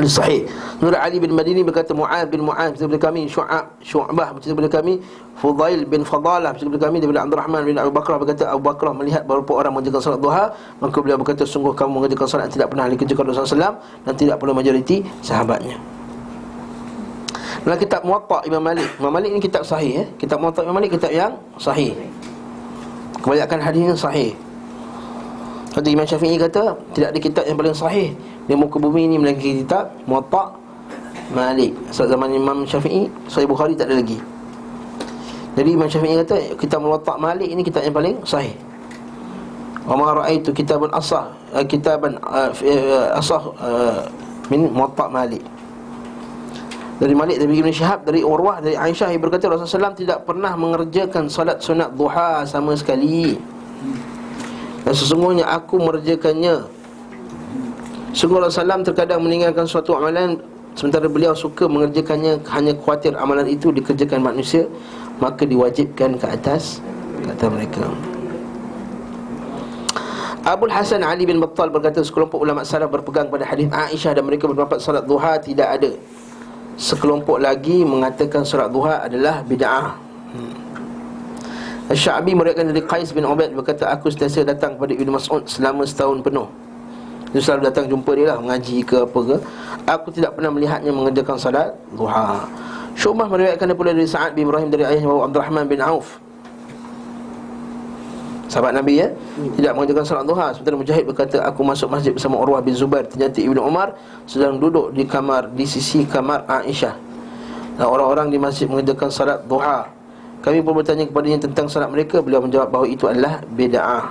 Sahih. Nur Ali bin Madini berkata, Mu'ad bin Mu'ad bercerita kepada kami, Syu'bah bercerita kepada kami, Fudail bin Fadalah bercerita kepada kami daripada Abdul Rahman bin Abu Bakrah berkata, Abu Bakrah melihat beberapa orang mengerjakan salat duha, maka beliau berkata, sungguh kamu mengerjakan salat yang tidak pernah dikerjakan Rasulullah SAW dan tidak pernah majoriti sahabatnya. Dalam kitab Muwatta Imam Malik, Imam Malik ni kitab sahih Kitab Muwatta Imam Malik kitab yang sahih. Kebanyakan hadisnya sahih. Kata Imam Syafi'i kata, tidak ada kitab yang paling sahih di muka bumi ini melainkan kitab Muwatta Malik. Saat zaman Imam Syafi'i, Sahih Bukhari tak ada lagi. Jadi Imam Syafi'i kata, kitab Muwatta Malik ini kitab yang paling sahih. Wa ma ra'aitu kitaban asah min Muwatta Malik. Dari Malik, dari Ibn Syihab, dari Urwah, dari Aisyah, yang berkata Rasulullah SAW tidak pernah mengerjakan salat sunat duha sama sekali. Dan sesungguhnya aku mengerjakannya. Sungguh Rasulullah SAW terkadang meninggalkan suatu amalan sementara beliau suka mengerjakannya, hanya khawatir amalan itu dikerjakan manusia, maka diwajibkan ke atas kata mereka. Abul Hasan Ali bin Battal berkata, sekelompok ulama salaf berpegang pada hadis Aisyah dan mereka berpendapat salat duha tidak ada. Sekelompok lagi mengatakan salat duha adalah bid'ah. Asy-Sya'bi meriwayatkan dari Qais bin Ubaid berkata, aku sentiasa datang kepada Ibnu Mas'ud selama setahun penuh. Dia selalu datang jumpa dia lah, mengaji ke apa ke. Aku tidak pernah melihatnya mengerjakan salat duha. Syu'bah meriwayatkan pula dari Sa'ad bin Ibrahim dari ayahnya Abdurrahman bin Auf, sahabat Nabi tidak mengerjakan salat duha. Sementara Mujahid berkata, aku masuk masjid bersama Urwah bin Zubair, ternyata Ibnu Umar sedang duduk di kamar, di sisi kamar Aisyah, dan orang-orang di masjid mengerjakan salat duha. Kami pun bertanya kepadanya tentang salat mereka. Beliau menjawab bahawa itu adalah bid'ah.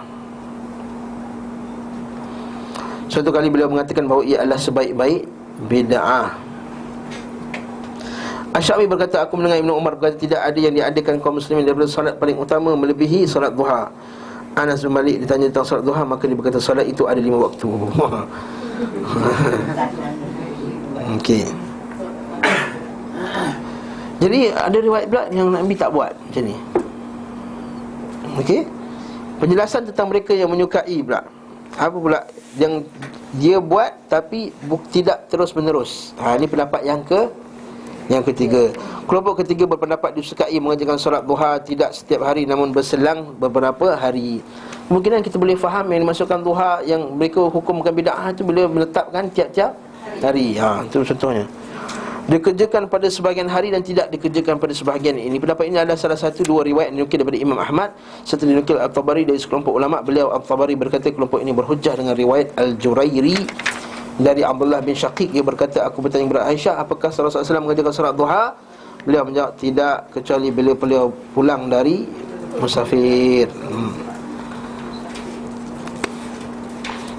Suatu kali beliau mengatakan bahawa ia adalah sebaik-baik bid'ah. Asy-Sya'bi berkata, aku mendengar Ibnu Umar berkata, tidak ada yang diadakan kaum muslimin daripada salat paling utama melebihi salat duha. Anas bin Malik ditanya tentang salat duha, maka dia berkata, salat itu ada 5 waktu. Okey. Jadi ada riwayat pula yang Nabi tak buat macam ni. Okey. Penjelasan tentang mereka yang menyukai pula, apa pula yang dia buat tapi tidak terus menerus. Ini pendapat yang ketiga. Kelompok ketiga berpendapat disukai mengerjakan solat duha tidak setiap hari namun berselang beberapa hari. Kemungkinan kita boleh faham yang dimasukkan duha yang mereka hukumkan bid'ah itu bila menetapkan tiap-tiap hari. Itu contohnya. Dikerjakan pada sebahagian hari dan tidak dikerjakan pada sebahagian ini. Pendapat ini adalah salah satu dua riwayat yang dinukil daripada Imam Ahmad serta dinukil At-Tabari dari sekelompok ulama. Beliau At-Tabari berkata kelompok ini berhujjah dengan riwayat Al-Jurairi dari Abdullah bin Syaqiq. Ia berkata, aku bertanya kepada Aisyah, apakah Rasulullah SAW mengerjakan salat duha? Beliau menjawab, tidak, kecuali bila beliau pulang dari musafir.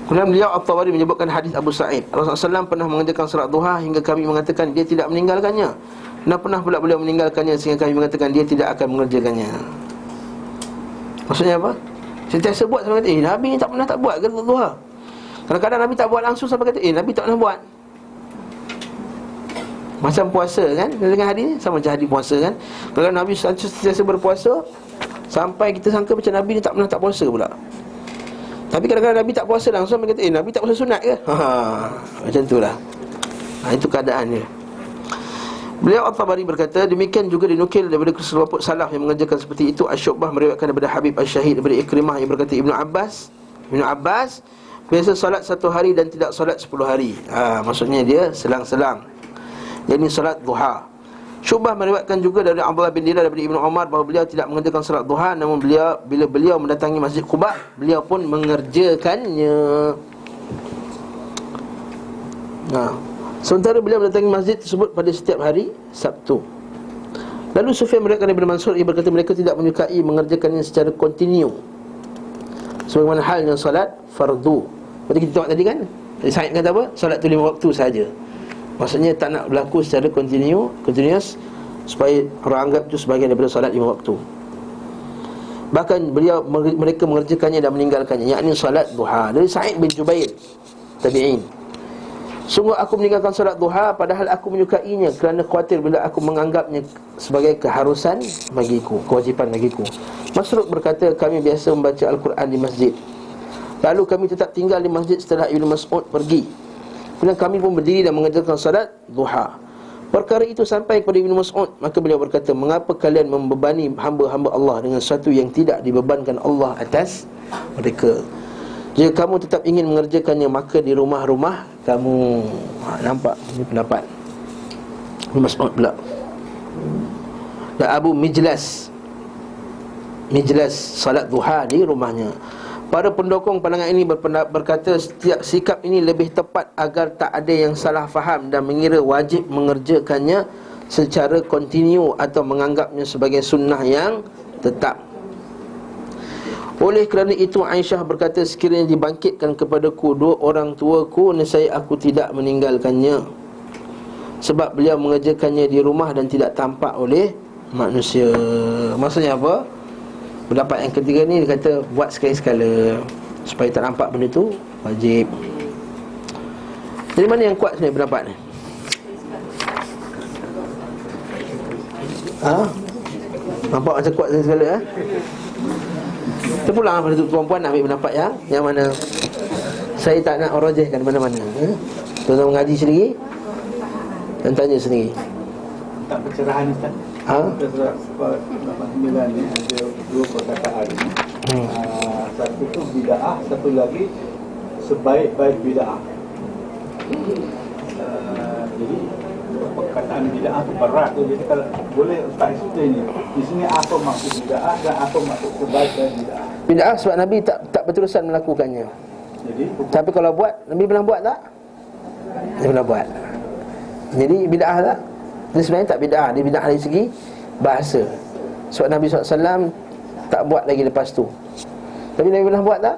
Kemudian beliau At-Tabari menyebutkan hadis Abu Sa'id, Rasulullah SAW pernah mengerjakan salat duha hingga kami mengatakan dia tidak meninggalkannya, dan pernah pula beliau meninggalkannya sehingga kami mengatakan dia tidak akan mengerjakannya. Maksudnya apa? Sentiasa buat sampai kata, Nabi ni tak pernah tak buat ke salat duha. Kadang-kadang Nabi tak buat langsung sampai kata, Nabi tak pernah buat. Macam puasa kan, dengan hadis ni sama macam hadis puasa kan. Kalau Nabi sentiasa berpuasa sampai kita sangka macam Nabi ni tak pernah tak puasa pula. Tapi kadang-kadang Nabi tak puasa langsung, Nabi kata, Nabi tak puasa sunat ke? Macam tu lah. Itu keadaan dia. Beliau At-Tabari berkata, demikian juga dinukil daripada kelompok salaf yang mengerjakan seperti itu. Asy-Syu'bah meriwayatkan daripada Habib Asy-Syahid daripada Ikrimah yang berkata, Ibnu Abbas biasa solat 1 hari dan tidak solat 10 hari. Maksudnya dia selang-selang, yakni solat duha. Syu'bah meriwayatkan juga dari Abdullah bin Dinar daripada Ibnu Umar bahawa beliau tidak mengerjakan salat duha, namun bila beliau mendatangi Masjid Quba, beliau pun mengerjakannya. Sementara beliau mendatangi masjid tersebut pada setiap hari Sabtu. Lalu Sufyan meriwayatkan daripada Mansur, ia berkata mereka tidak menyukai mengerjakannya secara kontinu, sebagaimana halnya salat fardu. Seperti kita tengok tadi kan, Said kata apa? Salat tu 5 waktu saja. Maksudnya tak nak berlaku secara continuous, supaya orang anggap itu sebahagian daripada salat 5 waktu. Bahkan mereka mengerjakannya dan meninggalkannya, yakni salat duha. Dari Sa'id bin Jubair, tabi'in, sungguh aku meninggalkan salat duha padahal aku menyukainya, kerana khawatir bila aku menganggapnya sebagai keharusan bagiku, kewajipan bagiku. Masruq berkata, kami biasa membaca Al-Quran di masjid, lalu kami tetap tinggal di masjid setelah Ibnu Mas'ud pergi. Kemudian kami pun berdiri dan mengerjakan salat duha. Perkara itu sampai kepada Ibnu Mas'ud, maka beliau berkata, mengapa kalian membebani hamba-hamba Allah dengan sesuatu yang tidak dibebankan Allah atas mereka? Jika kamu tetap ingin mengerjakannya, maka di rumah-rumah kamu. Nampak? Ini pendapat Ibnu Mas'ud pula. Dan Abu Mijlas salat duha di rumahnya. Para pendukung pandangan ini berkata, setiap sikap ini lebih tepat agar tak ada yang salah faham dan mengira wajib mengerjakannya secara kontinu atau menganggapnya sebagai sunnah yang tetap. Oleh kerana itu Aisyah berkata, sekiranya dibangkitkan kepadaku dua orang tuaku, nescaya aku tidak meninggalkannya, sebab beliau mengerjakannya di rumah dan tidak tampak oleh manusia. Maksudnya apa? Pendapat yang ketiga ni dia kata buat sekali-sekala supaya tak nampak benda tu wajib. Jadi mana yang kuat sebenarnya pendapat ni? Nampak macam kuat sekali-sekala Kita pulang pada tuan-puan nak ambil pendapat yang mana. Saya tak nak orajihkan mana-mana. Tuan-tuan mengaji sendiri dan tanya sendiri. Tak pencerahan Ustaz. Surat 89 ni ada dua perkataan. Satu tu bid'ah, satu lagi sebaik-baik bid'ah. Jadi perkataan bid'ah tu berat tu. Jadi kalau boleh Ustaz explain ni, di sini apa maksud bid'ah dan apa maksud sebaik-baik bid'ah? Bid'ah sebab Nabi tak berterusan melakukannya. Jadi tapi kalau buat, Nabi pernah buat tak? Dia pernah buat. Jadi bid'ah tak? Dia sebenarnya tak bid'ah. Dia bid'ah dari segi bahasa. Sebab Nabi SAW tak buat lagi lepas tu. Tapi Nabi pernah buat tak?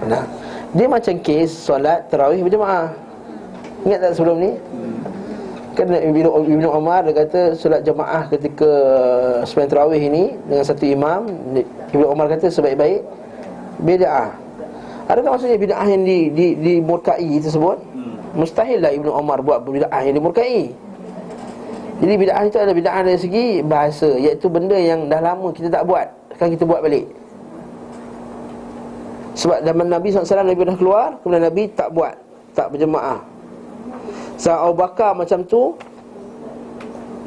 Pernah. Dia macam kes solat tarawih berjemaah. Ingat tak sebelum ni? Kan Ibnu Umar dia kata solat jemaah ketika sembahyang tarawih ini dengan satu imam, Ibnu Umar kata sebaik-baik bid'ah. Adakah maksudnya bid'ah yang dimurkai tersebut? Mustahil lah Ibnu Umar buat bid'ah yang dimurkai. Jadi bid'ah itu adalah bid'ah dari segi bahasa, iaitu benda yang dah lama kita tak buat, sekarang kita buat balik. Sebab zaman Nabi SAW, Nabi dah keluar, kemudian Nabi tak buat, tak berjemaah. Zaman Abu Bakar macam tu,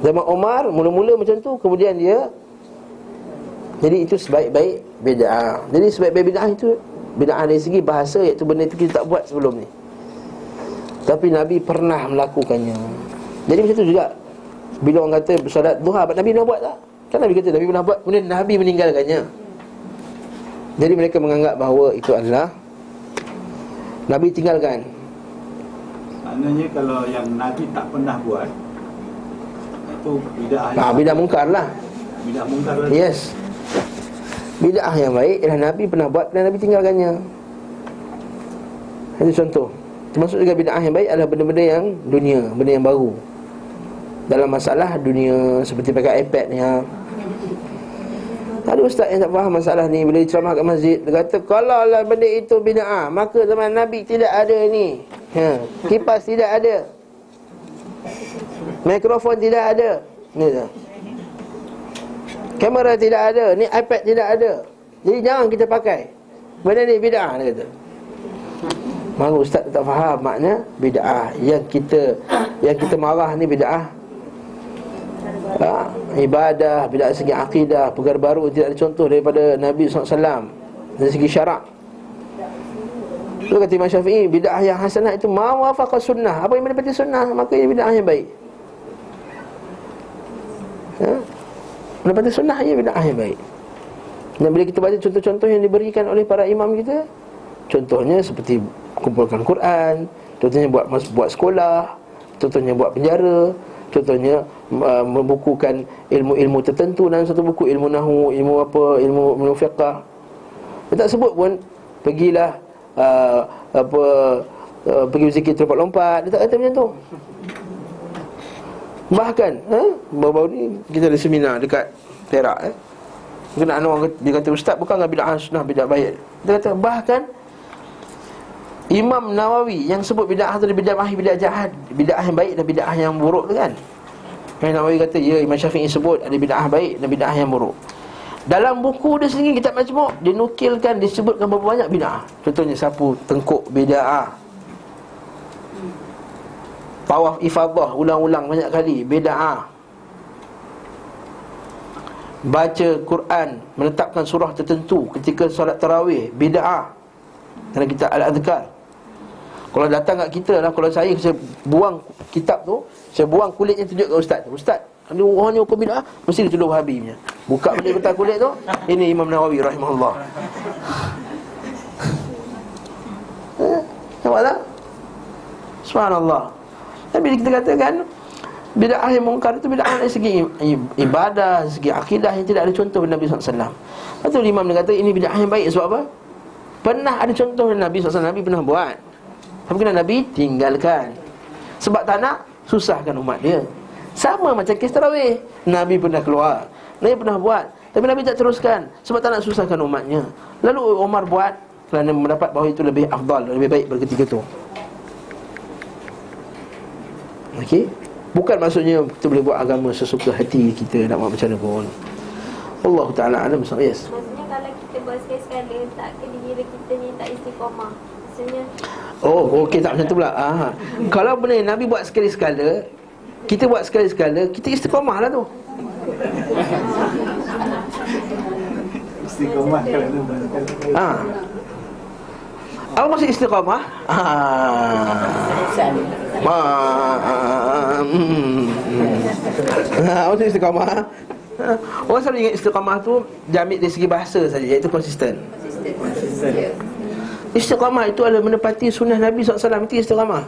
zaman Umar mula-mula macam tu, kemudian dia. Jadi itu sebaik-baik bid'ah. Jadi sebaik-baik bid'ah itu bid'ah dari segi bahasa, iaitu benda itu kita tak buat sebelum ni, tapi Nabi pernah melakukannya. Jadi macam tu juga bila orang kata solat duha, Nabi pernah buat tak? Kan Nabi kata Nabi pernah buat, kemudian Nabi meninggalkannya. Jadi mereka menganggap bahawa itu adalah Nabi tinggalkan. Maknanya kalau yang Nabi tak pernah buat, itu bid'ah. Bid'ah mungkar lah. Bid'ah mungkar lah. Yes. Bid'ah yang baik ialah Nabi pernah buat dan Nabi tinggalkannya. Itu contoh. Termasuk juga bid'ah yang baik adalah benda-benda yang dunia, benda yang baru dalam masalah dunia, seperti pakai iPad ni. Ada ustaz yang tak faham masalah ni. Bila ceramah kat masjid, dia kata kalau lah benda itu bid'ah, maka zaman Nabi tidak ada ni. Kipas tidak ada, mikrofon tidak ada, ni dah. Kamera tidak ada, ni iPad tidak ada. Jadi jangan kita pakai. Benda ni bid'ah, dia kata. Maka ustaz tak faham makna bid'ah. Yang kita marah ni bid'ah ibadah, bid'ah segi akidah, perkara baru tidak ada contoh daripada Nabi SAW dari segi syarak. Itu kata Imam Syafi'i, bid'ah yang hasanah itu ma wafaqa sunnah. Apa yang mendapati sunnah, maka ia bid'ah yang baik. Mendapati sunnah, ia bid'ah yang baik. Dan bila kita baca contoh-contoh yang diberikan oleh para imam kita, contohnya seperti kumpulkan Quran, contohnya buat sekolah, contohnya buat penjara, contohnya membukukan ilmu-ilmu tertentu dalam satu buku, ilmu nahwu, ilmu fiqh. Dia tak sebut pun pergilah pergi berzikir terlompat-lompat. Dia tak kata macam tu. Bahkan baru-baru ni kita ada seminar dekat Perak. Mungkin ada orang dia kata, ustaz bukan bid'ah sunnah, bid'ah baik. Dia kata bahkan Imam Nawawi yang sebut bid'ah tu bid'ah jahat, bid'ah yang baik dan bid'ah yang buruk tu kan. Imam Nawawi kata, ya, Imam Syafi'i sebut ada bid'ah baik dan bid'ah yang buruk. Dalam buku dia sendiri, kitab Majmu', dinukilkan, disebutkan berapa banyak bid'ah. Contohnya sapu tengkuk bid'ah, tawaf ifadah ulang-ulang banyak kali bid'ah, baca Quran menetapkan surah tertentu ketika solat tarawih bid'ah. Dalam kitab Al-Adhkar, kalau datang kat kita lah, kalau saya buang kitab tu, saya buang kulitnya, tunjuk kat ustaz, ustaz ada orang ni hukum bid'ah, mesti dia tuduh Wahabi punya. Buka balik kotak kulit tu, ini Imam Nawawi rahimahullah. Nampak tak? Subhanallah. Tapi kita katakan bid'ah yang mungkar itu bid'ah dari segi ibadah, dari segi akidah yang tidak ada contoh dari Nabi SAW. Lepas tu Imam dia kata ini bid'ah yang baik. Sebab apa? Pernah ada contoh dari Nabi SAW, Nabi pernah buat, tapi kena Nabi tinggalkan. Sebab tak nak susahkan umat dia. Sama macam kes tarawih, Nabi pernah keluar, Nabi pernah buat, tapi Nabi tak teruskan sebab tak nak susahkan umatnya. Lalu Umar buat kerana mendapat bahawa itu lebih afdal, lebih baik berketika itu. Okey, bukan maksudnya kita boleh buat agama sesuka hati kita, nak buat macam mana pun. Allah Ta'ala alam. Yes. Maksudnya kalau kita buat sekali-sekala, tak kira kita ni tak istiqamah. Maksudnya oh, okey, tak macam tu pula. Kalau benda Nabi buat sekali-sekala, kita buat sekali-sekala, kita istiqamah lah tu. Istiqamah kerana apa maksud istiqamah? Maksud istiqamah, orang selalu ingat istiqamah tu jamik dari segi bahasa saja, iaitu konsisten. Istiqamah itu adalah menepati sunnah Nabi SAW. Itu istiqamah.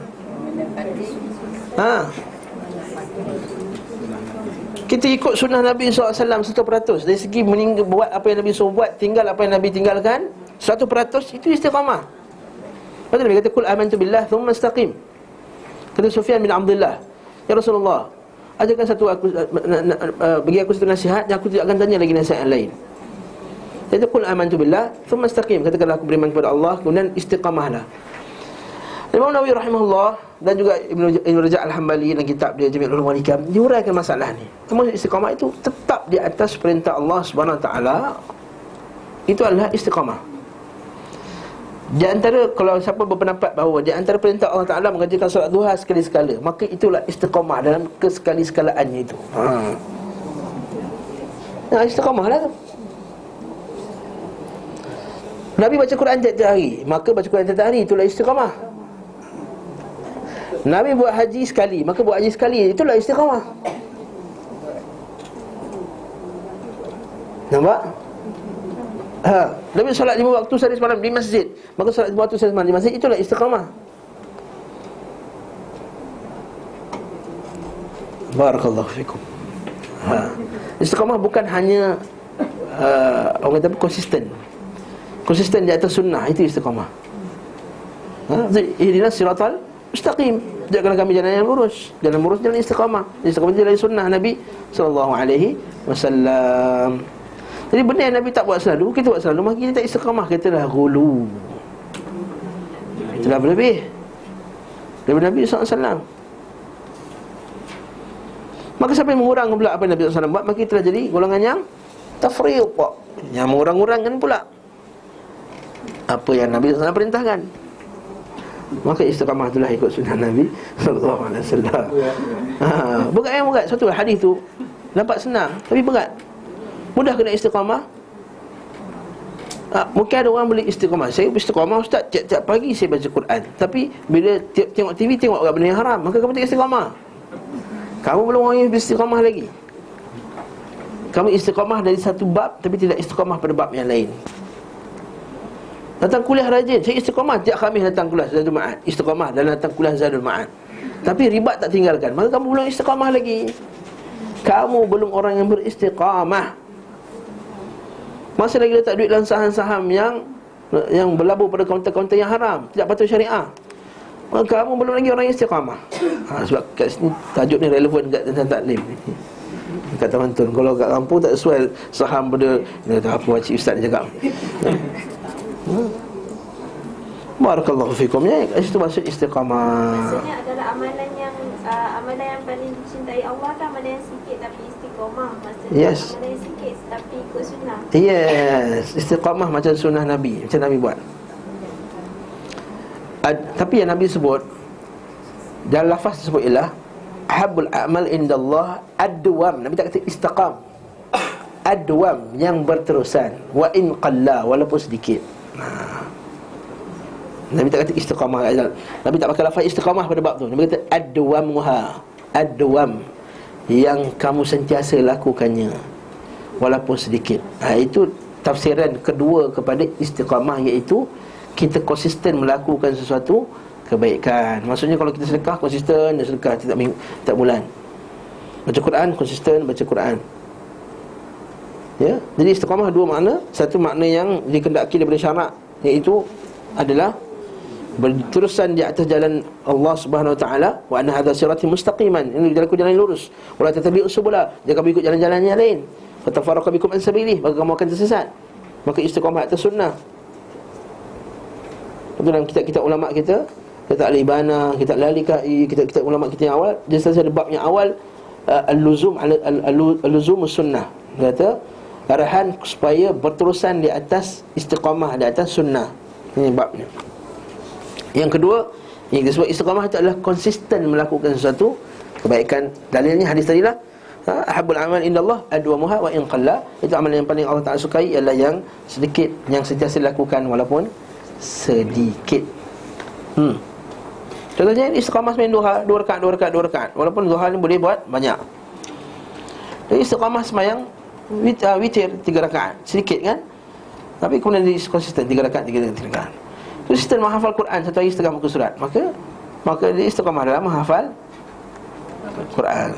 Kita ikut sunnah Nabi SAW 100%. Dari segi buat apa yang Nabi suruh buat, tinggal apa yang Nabi tinggalkan 100%. Itu istiqamah. Lepas tu Nabi kata, Qul amantu billah thumma istaqim. Kata Sufyan bin Abdullah, ya Rasulullah, ajarkan bagi aku satu nasihat yang aku tidak akan tanya lagi nasihat yang lain. Dia kata, Qul amantu billah thumma istaqim. Katakanlah aku beriman kepada Allah, kemudian istiqamahlah. Imam Nawawi rahimahullah dan juga Ibn Rajab Al-Hambali dalam kitab dia Jami' Ulum wal Hikam diuraikan masalah ni. Maksud istiqamah itu tetap di atas perintah Allah Subhanahu Wa Taala. Itu adalah istiqamah. Di antara, kalau siapa berpendapat bahawa di antara perintah Allah Ta'ala mengerjakan solat duha sekali-sekala, maka itulah istiqamah dalam kesekali-sekalaannya itu. Istiqamah lah tu. Nabi baca Quran tiap-tiap hari, maka baca Quran tiap-tiap hari, itulah istiqamah. Nabi buat haji sekali, maka buat haji sekali, itulah istiqamah. Nampak? Nabi solat 5 waktu sehari semalam di masjid, maka solat 5 waktu sehari semalam di masjid, itulah istiqamah. Barakallahu fikum. Istiqamah bukan hanya orang kata konsisten. Konsisten di atas sunnah, itu istiqamah. Ihdinas siratal mustaqim, tunjukkanlah kami jalan yang lurus. Jalan lurus, jalan istiqamah. Istiqamah jalan sunnah Nabi sallallahu alaihi wasallam. Jadi benda yang Nabi tak buat selalu, kita buat selalu, maka kita tak istiqamah, kita dah ghulu. Itulah berlebih daripada Nabi SAW. Maka siapa yang mengurang pula apa yang Nabi SAW buat, maka kita telah jadi golongan yang tafriq, yang mengurang-urangkan pula apa yang Nabi SAW perintahkan. Maka istiqamah itulah ikut sunnah Nabi SAW. Berat yang berat. Satu hadis tu nampak senang, tapi berat. Mudah kena istiqamah. Mungkin ada orang boleh istiqamah. Saya istiqamah ustaz, tiap-tiap pagi saya baca Quran, tapi bila tengok TV, tengok agak benda yang haram, maka kamu tak istiqamah. Kamu belum orang yang istiqamah lagi. Kamu istiqamah dari satu bab, tapi tidak istiqamah pada bab yang lain. Datang kuliah rajin, saya istiqamah tiap Khamis datang kuliah Zadul Ma'ad, istiqamah dalam datang kuliah Zadul Ma'ad, tapi ribat tak tinggalkan, maka kamu belum istiqamah lagi. Kamu belum orang yang beristiqamah. Masih lagi letak duit dalam saham-saham yang berlabur pada kaunter-kaunter yang haram, tidak patuh syariah, maka kamu belum lagi orang yang istiqamah. Sebab kat sini tajuk ni relevan kat tentang taklim. Kat Taman Tun. Kalau kat kampung tak sesuai saham pada apa wajib ustaz dia cakap. Barakallahu fikum ya. Itu maksud istiqamah. Maksudnya adalah amalan yang paling dicintai Allah kan, amalan yang sikit tapi istiqamah. Maksudnya Yes. amalan yang sikit tapi ikut sunnah. Yes, istiqamah macam sunnah Nabi, macam Nabi buat. Tapi yang Nabi sebut dalam lafaz tersebut ialah ahabbul a'mal indallah adwam. Nabi tak kata istiqam. Adwam, yang berterusan. Wa in qalla, walaupun sedikit. Nabi tak kata istiqamah. Nabi tak pakai lafaz istiqamah pada bab tu. Nabi kata adwamuha. Adwam, yang kamu sentiasa lakukannya walaupun sedikit. Itu tafsiran kedua kepada istiqamah, iaitu kita konsisten melakukan sesuatu kebaikan. Maksudnya kalau kita sedekah, konsisten sedekah tiap bulan. Baca Quran, konsisten baca Quran. Ya, jadi istiqamah dua makna. Satu makna yang dikendaki daripada syarak, iaitu adalah berterusan di atas jalan Allah Subhanahu Wa Taala. Wa anna hadza sirati mustaqiman, ini jalan lurus. Wala tattabi'us subula, jangan kamu ikut jalan-jalan yang lain. Fatafarraqu bikum an sabilih, maka kamu akan tersesat. Maka istiqamah atas sunnah. Dalam kitab-kitab ulama kita, kitab Al-Ibana, kitab Al-Lalikai, kitab-kitab ulama kita yang awal, dia selalu ada bab yang awal al-luzum sunnah. Dia kata arahan supaya berterusan di atas istiqamah, di atas sunnah. Ini babnya. Yang kedua, yang disebut istiqamah itu adalah konsisten melakukan sesuatu kebaikan. Dalilnya hadis tadi lah, ahabbul amal indallah adwamuha wa in qalla. Itu amalan yang paling Allah Ta'ala sukai ialah yang sedikit, yang sentiasa dilakukan walaupun sedikit. Contohnya istiqamah sembahyang dua rakaat. Walaupun duha ni boleh buat banyak. Jadi istiqamah sembahyang witir 3 rakaat, sedikit kan? Tapi kemudian dia konsisten 3 rakaat. Konsisten menghafal Quran satu hari setengah muka surat. Maka dia istiqamah dalam menghafal Quran.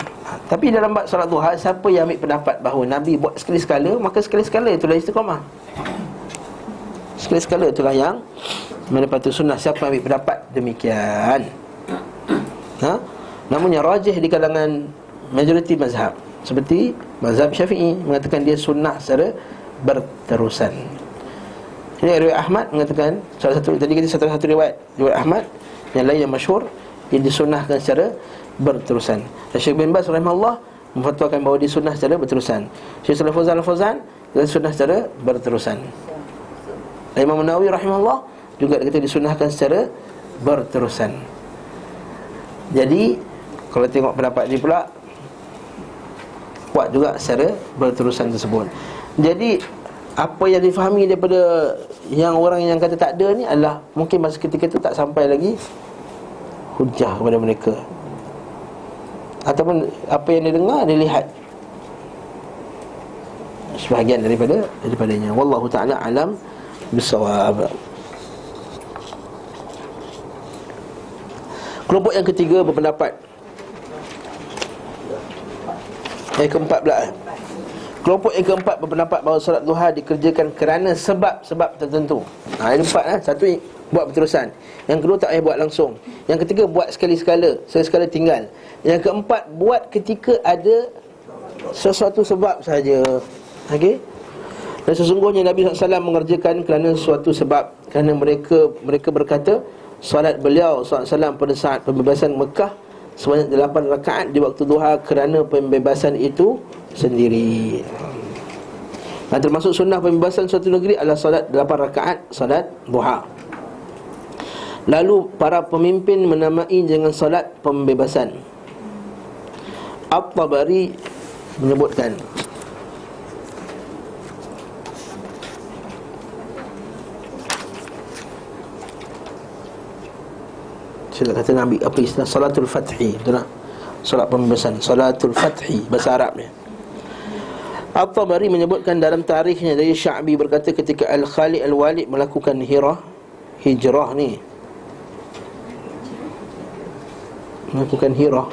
Tapi dalam bab solat duha, siapa yang ambil pendapat bahawa Nabi buat sekali-sekala, maka sekali-sekala itulah istiqamah. Sekali-sekala itulah yang menepati sunnah. Siapa yang ambil pendapat demikian, namun yang rajih di kalangan majoriti mazhab, seperti mazhab Syafi'i, mengatakan dia sunnah secara berterusan. Ini riwayat Ahmad mengatakan, salah satu tadi kita satu riwayat Ahmad, yang lain yang masyhur, yang disunnahkan secara berterusan. Syekh bin Baz rahimahullah memfatwakan bahawa disunnah secara berterusan. Syekh Salih Fauzan dia sunnah secara berterusan. Imam Nawawi rahimahullah juga kata disunnahkan secara berterusan. Jadi kalau tengok pendapat ni pula, kuat juga secara berterusan tersebut. Jadi apa yang difahami daripada yang orang yang kata tak ada ni adalah mungkin masa ketika itu tak sampai lagi hujah kepada mereka, ataupun apa yang dia dengar, dia lihat sebahagian daripadanya. Wallahu ta'ala alam bisawab. Kelompok yang ketiga berpendapat, yang keempat pula, kelompok yang keempat berpendapat bahawa solat duha dikerjakan kerana sebab-sebab tertentu. Yang empat satu buat berterusan, yang kedua tak payah buat langsung, yang ketiga buat sekali-sekala tinggal, yang keempat buat ketika ada sesuatu sebab saja. Okey. Dan sesungguhnya Nabi SAW mengerjakan kerana suatu sebab, kerana mereka berkata solat beliau SAW pada saat pembebasan Mekah sebanyak 8 rakaat di waktu duha kerana pembebasan itu sendiri. Dan termasuk sunnah pembebasan suatu negeri adalah solat 8 rakaat solat duha. Lalu para pemimpin menamai dengan solat pembebasan. At-Tabari menyebutkan, saya kata Nabi apa istilah salatul fathi, betul tak? Solat pembebasan, salatul fathi bahasa Arabnya. At-Tabari menyebutkan dalam tarikhnya dari Sya'bi berkata ketika Al-Khalid Al-Walid melakukan hijrah ni, melakukan hijrah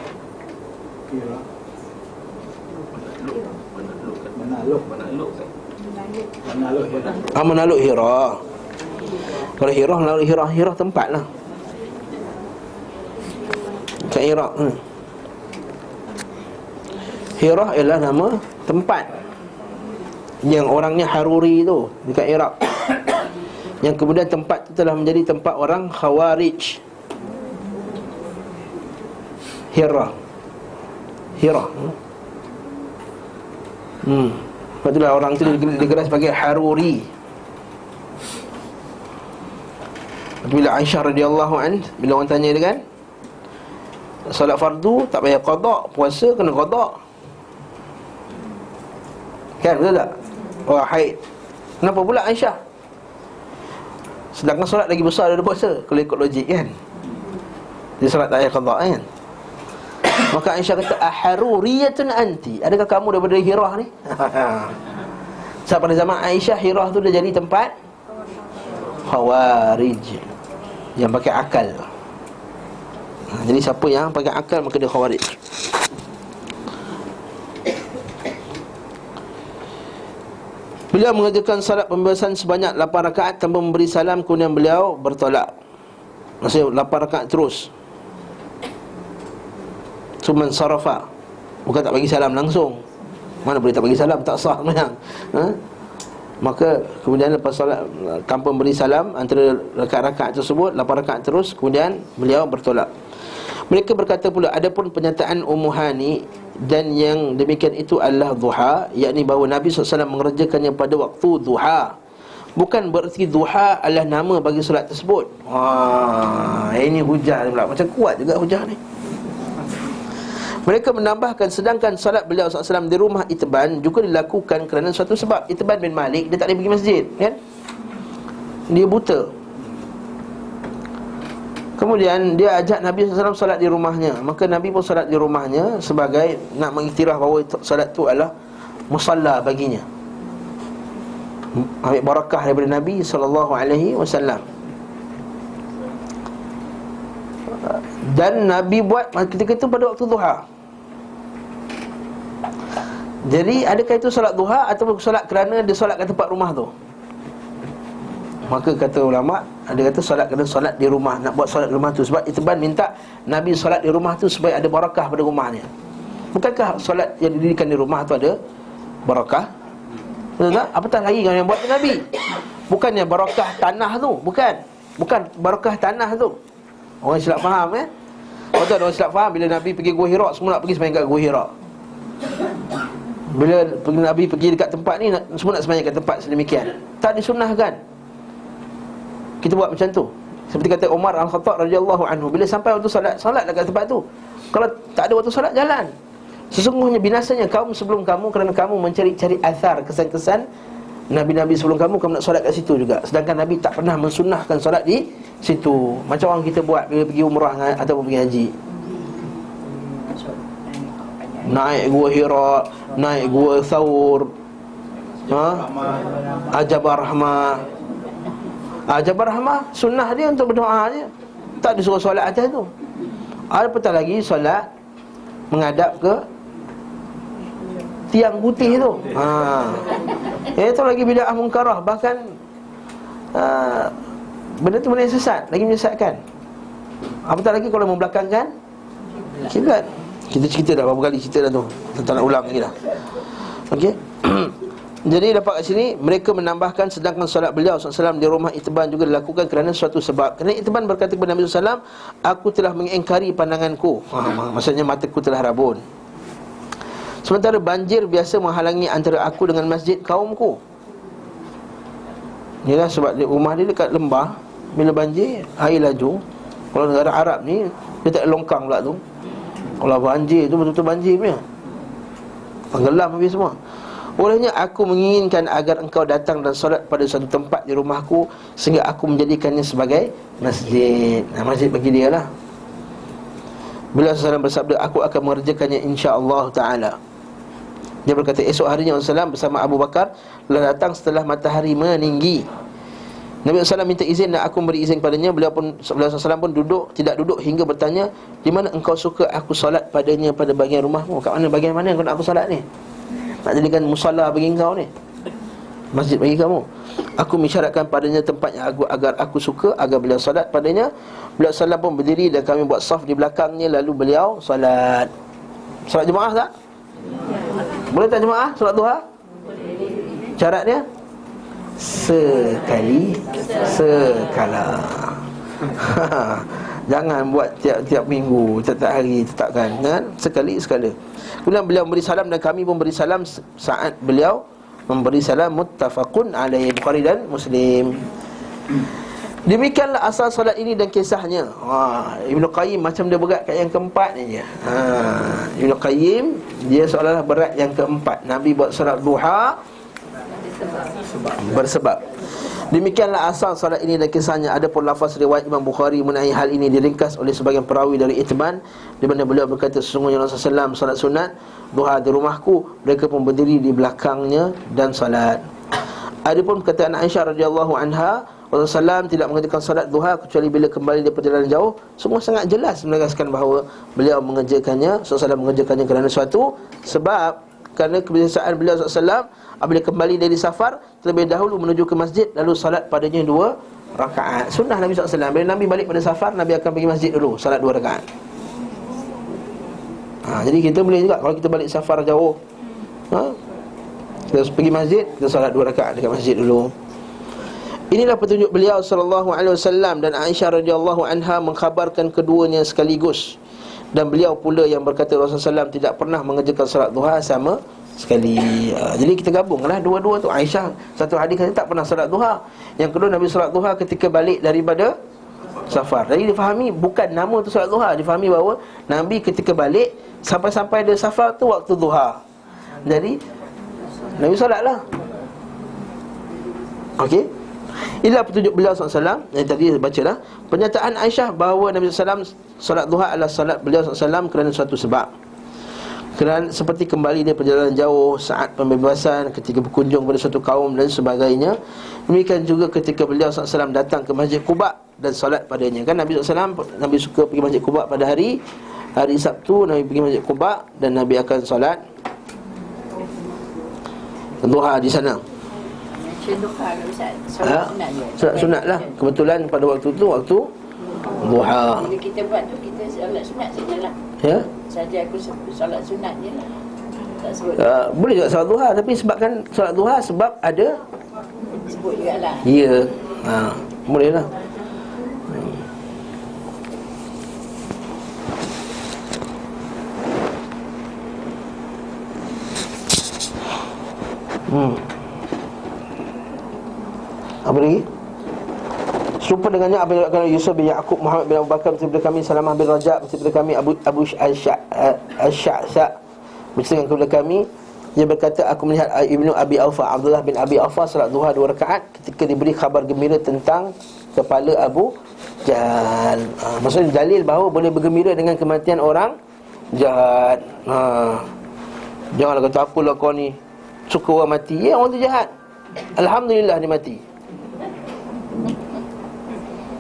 Menakluk Hira. Kalau Hira, menakluk Hira tempat lah kat Iraq. Hira ialah nama tempat yang orangnya Haruri tu dekat Iraq. Yang kemudian tempat itu telah menjadi tempat orang Khawarij. Hira. Lepas itulah orang tu digelar sebagai Haruri. Bila Aisyah radhiyallahu anha, bila orang tanya dia kan, solat fardu tak payah qada, puasa kena qada. Kan, betul tak? Oh, haid. Kenapa pula Aisyah? Sedangkan solat lagi besar daripada puasa, kalau ikut logik kan. Dia solat tak payah qada kan. Maka Aisyah kata, aharuriyatun anti, adakah kamu daripada Hirah ni? Sebab pada zaman Aisyah, Hirah tu dah jadi tempat Khawarij yang pakai akal. Jadi siapa yang pakai akal maka dia Khawarij. Beliau mengerjakan salat pembebasan sebanyak 8 rakaat tanpa memberi salam, kemudian beliau bertolak. Maksudnya 8 rakaat terus. Suman sarafa, bukan tak bagi salam langsung. Mana boleh tak bagi salam, tak sah memang. Maka kemudian lepas solat tanpa memberi salam antara rakaat-rakaat tersebut 8 rakaat terus, kemudian beliau bertolak. Mereka berkata pula, adapun penyataan Ummu Hani dan yang demikian itu adalah duha, yakni bahawa Nabi SAW mengerjakannya pada waktu duha. Bukan berarti duha adalah nama bagi solat tersebut. Ini hujah pula, macam kuat juga hujah ni. Mereka menambahkan sedangkan salat beliau SAW di rumah Itban juga dilakukan kerana suatu sebab. Itban bin Malik, dia tak boleh pergi masjid kan? Dia buta. Kemudian dia ajak Nabi SAW salat di rumahnya. Maka Nabi pun salat di rumahnya sebagai nak mengiktiraf bahawa salat tu adalah musalla baginya, ambil barakah daripada Nabi SAW. Dan Nabi buat ketika itu pada waktu duha. Jadi adakah itu solat duha ataupun solat kerana dia solat kat tempat rumah tu? Maka kata ulama', ada kata solat kerana solat di rumah, nak buat solat di rumah tu. Sebab Itban minta Nabi solat di rumah tu supaya ada barakah pada rumahnya. Bukankah solat yang didirikan di rumah tu ada barakah? Betul tak? Apatah lagi yang buat Nabi. Bukannya barakah tanah tu, bukan barakah tanah tu. Orang silap faham kan? Betul, orang silap faham bila Nabi pergi Gua Hira, semua nak pergi sembahyang kat Gua Hira. Bila Nabi pergi dekat tempat ni, semua nak sembahyang kat tempat sedemikian. Tak disunnahkan kita buat macam tu. Seperti kata Umar Al-Khattab radhiyallahu anhu, bila sampai waktu solat dekat tempat tu, kalau tak ada waktu solat, jalan. Sesungguhnya binasanya kaum sebelum kamu kerana kamu mencari-cari athar, kesan-kesan Nabi-Nabi sebelum kamu nak solat kat situ juga. Sedangkan Nabi tak pernah mensunnahkan solat di situ. Macam orang kita buat bila pergi umrah ataupun pergi haji. Naik Gua Hira, naik Gua Thawr, Jabal Rahmah. Jabal Rahmah sunnah dia untuk berdoa je, tak disuruh solat atas tu. Ada petang lagi solat menghadap ke tiang putih tu. Itu lagi bid'ah munkarah. Bahkan benda tu benda yang sesat, lagi menyesatkan. Apatah lagi kalau membelakangkan kiblat. Kita cerita dah berapa kali cerita dah tu, tak nak ulang lagi dah. Okey. Jadi dapat kat sini mereka menambahkan sedangkan solat beliau SAW di rumah Itban juga dilakukan kerana suatu sebab. Kerana Itban berkata kepada Nabi SAW, aku telah mengingkari pandanganku. Maksudnya mataku telah rabun. Sementara banjir biasa menghalangi antara aku dengan masjid kaumku. Yalah sebab rumah dia dekat lembah. Bila banjir, air laju. Kalau negara Arab ni, dia tak ada longkang pula tu. Kalau banjir tu betul-betul banjir punya, tenggelam habis semua. Olehnya aku menginginkan agar engkau datang dan solat pada satu tempat di rumahku, sehingga aku menjadikannya sebagai masjid. Masjid bagi dia lah. Bila Rasulullah bersabda, aku akan mengerjakannya insya-Allah ta'ala. Dia berkata, esok harinya Rasulullah bersama Abu Bakar telah datang setelah matahari meninggi. Nabi SAW minta izin dan aku beri izin padanya. Beliau SAW pun tidak duduk hingga bertanya, di mana engkau suka aku solat padanya pada bahagian rumahmu? Kat mana, bahagian mana engkau nak aku solat ni? Nak jadikan musalla bagi engkau ni, masjid bagi kamu. Aku mengisyaratkan padanya tempat yang agar aku suka, agar beliau solat padanya. Beliau SAW pun berdiri dan kami buat saf di belakangnya. Lalu beliau solat. Solat jemaah tak? Boleh tak jemaah solat duha? Syarat dia sekali sekala. Jangan buat tiap-tiap minggu, tiap-tiap hari tetapkan, kan? Sekali sekala. Kemudian beliau memberi salam dan kami pun beri salam saat beliau memberi salam. Muttafaqun alaihi, Bukhari dan Muslim. Demikianlah asal solat ini dan kisahnya. Ibnu Qayyim macam dia berat kat yang keempat ni je. Ibnu Qayyim dia seolah-olah berat yang keempat. Nabi buat solat duha bersebab. Demikianlah asal solat ini dan kisahnya. Adapun lafaz riwayat Imam Bukhari mengenai hal ini diringkas oleh sebagian perawi dari Itban, di mana beliau berkata, sesungguhnya Rasulullah SAW solat sunat duha di rumahku, mereka pun berdiri di belakangnya dan solat. Adapun perkataan Aisyah radhiyallahu anha, Rasulullah SAW tidak mengerjakan solat duha kecuali bila kembali dari perjalanan jauh, semua sangat jelas menegaskan bahawa beliau mengerjakannya, Rasulullah SAW mengerjakannya kerana suatu sebab. Kerana kebiasaan beliau SAW apabila kembali dari safar, terlebih dahulu menuju ke masjid, lalu salat padanya 2 rakaat. Sunnah Nabi SAW. Bila Nabi balik pada safar, Nabi akan pergi masjid dulu, salat 2 rakaat. Jadi kita boleh juga, kalau kita balik safar jauh, kita pergi masjid, kita salat 2 rakaat dekat masjid dulu. Inilah petunjuk beliau SAW, dan Aisyah radhiyallahu anha mengkhabarkan keduanya sekaligus. Dan beliau pula yang berkata Rasulullah SAW tidak pernah mengerjakan salat duha sama sekali. Jadi kita gabunglah dua-dua tu. Aisyah satu hadis kata tak pernah salat duha, yang kedua Nabi salat duha ketika balik daripada safar. Jadi difahami bukan nama tu salat duha, difahami bahawa Nabi ketika balik sampai-sampai dari safar tu waktu duha. Jadi Nabi salatlah. Okey. Inilah petunjuk beliau SAW. Yang tadi baca dah. Pernyataan Aisyah bahawa Nabi SAW solat duha adalah solat beliau SAW kerana suatu sebab. Kerana seperti kembali dia perjalanan jauh, saat pembebasan, ketika berkunjung pada suatu kaum dan sebagainya. Demikian juga ketika beliau SAW datang ke Masjid Quba dan solat padanya. Kan Nabi SAW, Nabi suka pergi Masjid Quba pada hari Sabtu, Nabi pergi Masjid Quba dan Nabi akan solat duha di sana. Solat sunat lah. Kebetulan pada waktu tu waktu duha. Bila kita buat tu, kita solat sunat sajalah. Ya? Saja aku solat sunat je lah. Tak sebut. Boleh juga solat duha, tapi sebabkan solat duha sebab ada Sebut jugalah. ya. Boleh lah. Apa lagi? Serupa dengannya apa yang dilakukan Yusuf bin Ya'qub, Muhammad bin Abu Bakar, bersama kami Salamah bin Rajab, bersama kami Abu Ash-Sha'sa, bersama kepada kami. Dia berkata, aku melihat Ibnu Abi Aufa, Abdullah bin Abi Aufa salat duha 2 rakaat ketika diberi khabar gembira tentang kepala Abu Jahal. Maksudnya dalil bahawa boleh bergembira dengan kematian orang jahat. Janganlah kata apalah kau ni suka orang mati. Ya, orang tu jahat, alhamdulillah dia mati.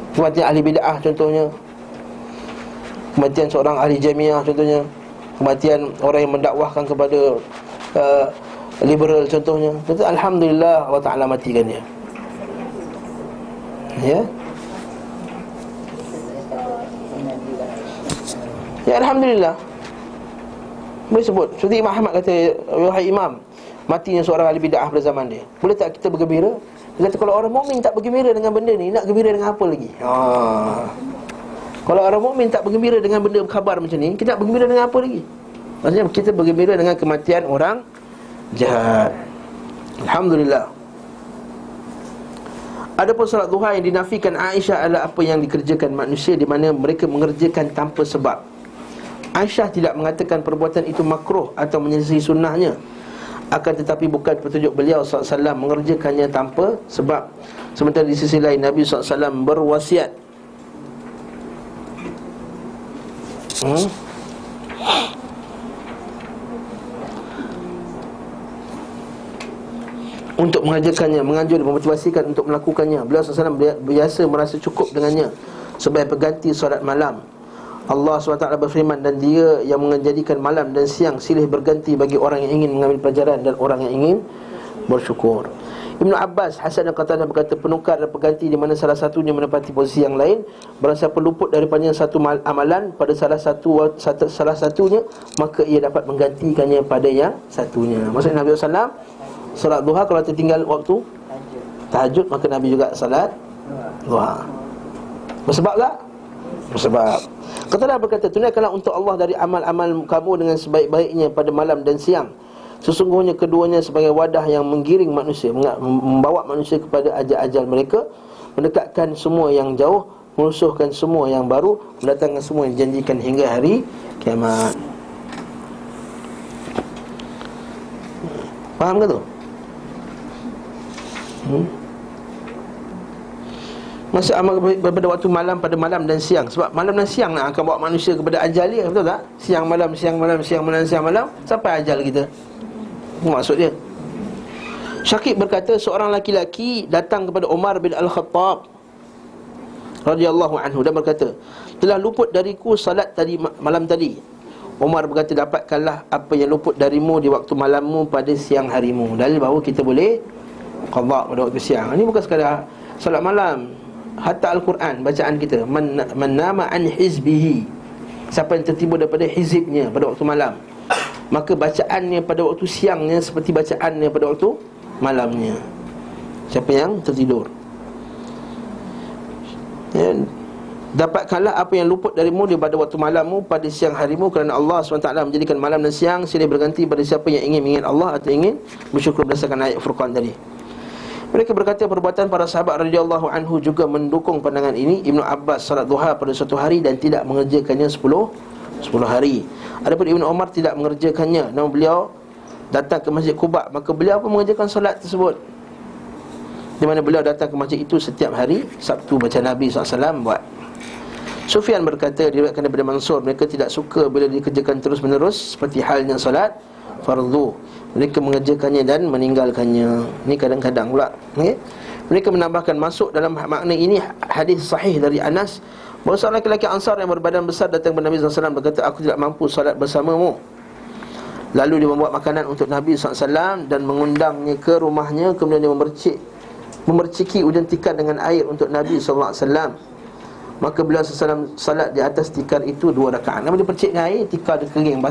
Kematian ahli bid'ah contohnya, kematian seorang ahli jamiah contohnya, kematian orang yang mendakwahkan kepada liberal contohnya, itu alhamdulillah Allah Ta'ala matikan dia. Ya. Ya, alhamdulillah. Boleh sebut. Seperti Imam Ahmad kata, wahai Imam, matinya seorang ahli bid'ah pada zaman dia, boleh tak kita bergembira? Dia kata, kalau orang mukmin tak bergembira dengan benda ni, nak gembira dengan apa lagi? Kalau orang mukmin tak bergembira dengan benda khabar macam ni, kita nak bergembira dengan apa lagi? Maksudnya kita bergembira dengan kematian orang jahat. Alhamdulillah. Adapun salat duha yang dinafikan Aisyah adalah apa yang dikerjakan manusia, di mana mereka mengerjakan tanpa sebab. Aisyah tidak mengatakan perbuatan itu makruh atau menyelisihi sunnahnya. Akan tetapi bukan petunjuk beliau SAW mengerjakannya tanpa sebab. Sementara di sisi lain Nabi SAW berwasiat untuk mengerjakannya, menganjur, memotivasikan untuk melakukannya. Beliau SAW biasa merasa cukup dengannya sebagai pengganti solat malam. Allah SWT berfirman, dan dia yang menjadikan malam dan siang silih berganti bagi orang yang ingin mengambil pelajaran dan orang yang ingin bersyukur. Ibnu Abbas, Hasan dan Qatadah berkata, penukar dan pengganti di mana salah satunya menempati posisi yang lain, barang siapa luput daripada satu amalan pada salah satunya, maka ia dapat menggantikannya pada yang satunya. Maksudnya Nabi SAW solat duha kalau tertinggal waktu tahajud, maka Nabi juga salat duha. Bersebab tak? Bersebab. Qatadah berkata, tunaikanlah untuk Allah dari amal-amal kamu dengan sebaik-baiknya pada malam dan siang. Sesungguhnya keduanya sebagai wadah yang menggiring manusia, membawa manusia kepada ajal-ajal mereka, mendekatkan semua yang jauh, merusuhkan semua yang baru, mendatangkan semua yang dijanjikan hingga hari kiamat. Faham ke tu? Masa amal pada waktu malam, pada malam dan siang. Sebab malam dan siang nak akan bawa manusia kepada ajal dia, betul tak? Siang malam, siang malam, siang malam, siang malam, sampai ajal kita. Maksud dia. Syakib berkata, seorang laki-laki datang kepada Umar bin Al-Khattab radhiyallahu anhu dan berkata, telah luput dariku salat tadi malam tadi. Umar berkata, dapatkanlah apa yang luput darimu di waktu malammu pada siang harimu. Dalil bahawa kita boleh qada pada waktu siang. Ini bukan sekadar salat malam, hatta Al-Quran, bacaan kita, man nama an hizbihi, siapa yang tertidur daripada hizibnya pada waktu malam, maka bacaannya pada waktu siangnya seperti bacaannya pada waktu malamnya. Siapa yang tertidur, ya, dapatkanlah apa yang luput darimu pada waktu malammu pada siang harimu, kerana Allah SWT menjadikan malam dan siang silih berganti pada siapa yang ingin mengingat Allah atau ingin bersyukur berdasarkan ayat Furqan tadi. Mereka berkata, perbuatan para sahabat radhiyallahu anhu juga mendukung pandangan ini. Ibnu Abbas salat duha pada suatu hari dan tidak mengerjakannya 10 hari. Adapun Ibnu Umar tidak mengerjakannya, namun beliau datang ke Masjid Quba, maka beliau pun mengerjakan solat tersebut, di mana beliau datang ke masjid itu setiap hari Sabtu baca Nabi SAW buat. Sufyan berkata, diriwayatkan daripada Mansur, mereka tidak suka bila dikerjakan terus-menerus seperti halnya solat fardu. Mereka mengerjakannya dan meninggalkannya. Ini kadang-kadang pula, okay? Mereka menambahkan, masuk dalam makna ini hadis sahih dari Anas bahawa seorang lelaki Ansar yang berbadan besar datang kepada Nabi SAW berkata, aku tidak mampu salat bersamamu. Lalu dia membuat makanan untuk Nabi SAW dan mengundangnya ke rumahnya. Kemudian dia memerciki ujung tikar dengan air untuk Nabi SAW. Maka beliau SAW salat di atas tikar itu 2 rakaat. Nabi dia percik dengan air, tikar dia kering,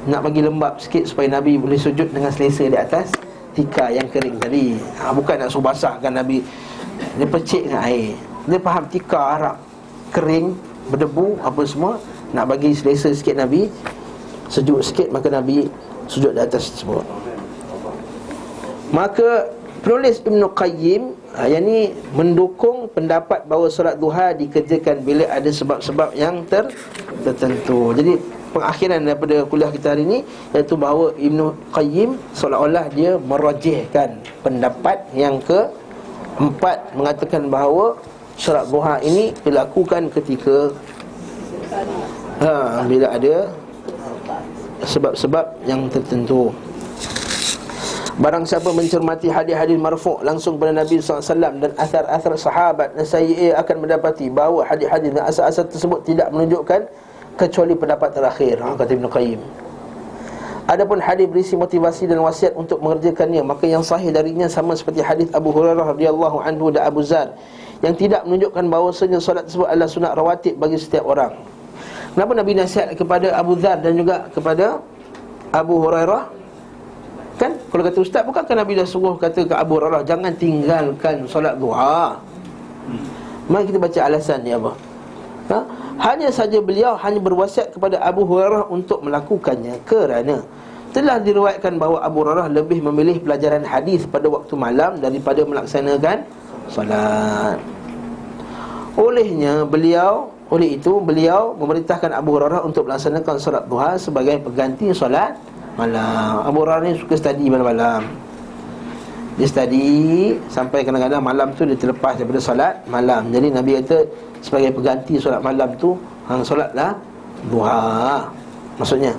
nak bagi lembab sikit supaya Nabi boleh sujud dengan selesa di atas tikar yang kering tadi. Bukan nak suruh basahkan Nabi. Dia percik dengan air. Dia faham tikar Arab kering, berdebu, apa semua, nak bagi selesa sikit Nabi, sejuk sikit, maka Nabi sujud di atas tersebut. Maka penulis Ibn Qayyim yang ni mendukung pendapat bahawa solat duha dikerjakan bila ada sebab-sebab yang tertentu. Jadi pengakhiran daripada kuliah kita hari ini, iaitu bahawa Ibn Qayyim seolah-olah dia merajihkan pendapat yang keempat, mengatakan bahawa solat duha ini dilakukan ketika bila ada sebab-sebab yang tertentu. Barang siapa mencermati hadis-hadis marfu' langsung kepada Nabi SAW dan athar-athar sahabat Nasai akan mendapati bahawa hadis-hadis dan asar-asar tersebut tidak menunjukkan kecuali pendapat terakhir, kata Ibn Qayyim. Adapun hadis berisi motivasi dan wasiat untuk mengerjakannya, maka yang sahih darinya sama seperti hadis Abu Hurairah radhiyallahu anhu dan Abu Zar yang tidak menunjukkan bahawasanya solat tersebut adalah sunat rawatib bagi setiap orang. Kenapa Nabi nasihat kepada Abu Zar dan juga kepada Abu Hurairah? Kan kalau kata ustaz, bukankah Nabi dah suruh kata ke Abu Hurairah jangan tinggalkan solat duha? Mari kita baca alasan dia apa. Hanya saja beliau hanya berwasiat kepada Abu Hurairah untuk melakukannya kerana telah diriwayatkan bahawa Abu Hurairah lebih memilih pelajaran hadis pada waktu malam daripada melaksanakan solat. Oleh itu beliau memerintahkan Abu Hurairah untuk melaksanakan solat duha sebagai pengganti solat malam. Abu Hurairah ni suka study malam-malam. Dia study sampai kadang-kadang malam tu dia terlepas daripada solat malam. Jadi Nabi kata sebagai pengganti solat malam tu, solatlah duha. Maksudnya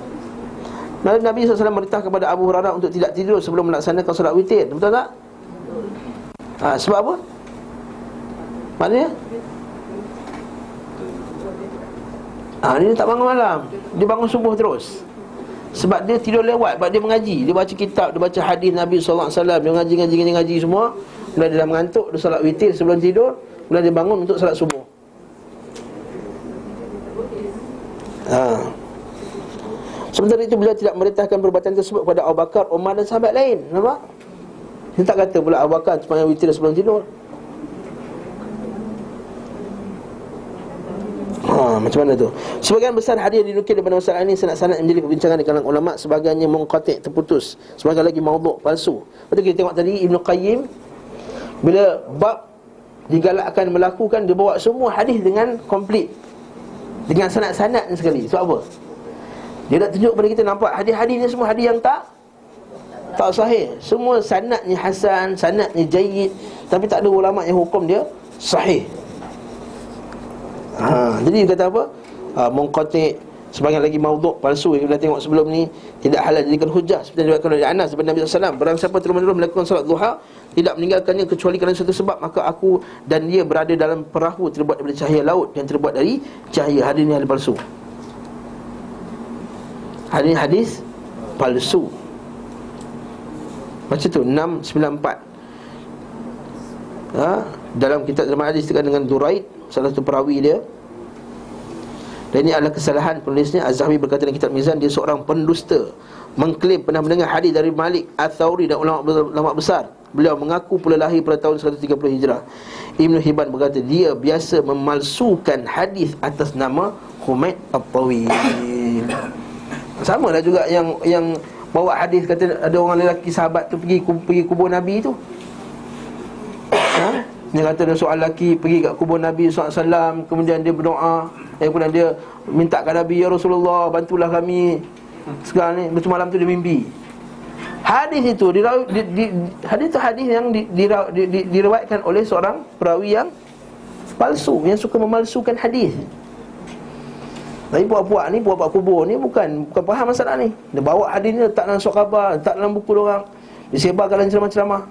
Nabi SAW merintah kepada Abu Hurairah untuk tidak tidur sebelum melaksanakan solat witir. Betul tak? Sebab apa? Maknanya dia tak bangun malam, dia bangun subuh terus. Sebab dia tidur lewat, sebab dia mengaji. Dia baca kitab, dia baca hadis Nabi SAW, dia ngaji semua. Bila dia dah mengantuk, dia solat witir sebelum tidur. Bila dia bangun untuk solat subuh. Sementara itu beliau tidak merintahkan perbuatan tersebut kepada Abu Bakar, Umar dan sahabat lain. Nampak? Dia tak kata pula Abu Bakar sembahyang witir sebelum tidur. Macam mana tu? Sebagian besar hadis dinukil daripada masalah ini sanad-sanad menjadi perbincangan di kalangan ulama, sebagiannya munqati', terputus, sebagian lagi maudhu', palsu. Betul kita tengok tadi Ibnu Qayyim bila bab digalakkan melakukan, dia bawa semua hadis dengan komplit, dengan sanad-sanad sekali. Sebab apa? Dia nak tunjuk kepada kita, nampak hadis-hadis ni semua hadis yang tak sahih. Semua sanadnya hasan, sanadnya jayyid, tapi tak ada ulama yang hukum dia sahih. Jadi dia kata apa? Munqati', sebagian lagi maudhu', palsu, yang kita tengok sebelum ni, tidak halal dijadikan hujah. Seperti yang diriwayatkan oleh Anas bin Nabi SAW, barang siapa terus-menerus melakukan salat duha, tidak meninggalkannya kecuali kerana satu sebab, maka aku dan dia berada dalam perahu terbuat daripada cahaya laut yang terbuat dari cahaya. Hadis ni hadis palsu. Hadis palsu. Macam tu 694. Dalam kitab Ilmu Hadis dikatakan dengan Duraid, salah satu perawi dia. Dan ini adalah kesalahan penulisnya. Az-Zahabi berkata dalam kitab Mizan, dia seorang pendusta, mengklaim pernah mendengar hadis dari Malik Ats-Tsauri dan ulama besar. Beliau mengaku pula lahir pada tahun 130 Hijrah. Ibnu Hibban berkata dia biasa memalsukan hadis atas nama Humaid At-Tawil. Sama lah juga yang bawa hadis, kata ada orang lelaki sahabat tu pergi kubur Nabi tu. Dia kata ada seorang lelaki pergi kat kubur Nabi SAW, kemudian dia berdoa, kemudian dia minta kat Nabi, ya Rasulullah, bantulah kami. Sekarang ni, semalam tu dia mimpi. Hadis itu hadis yang diriwayatkan oleh seorang perawi yang palsu, yang suka memalsukan hadis. Tapi puak-puak ni, puak-puak kubur ni bukan faham masalah ni. Dia bawa hadis ni letak dalam surat khabar, letak dalam buku orang, disebarkan dalam ceramah-ceramah.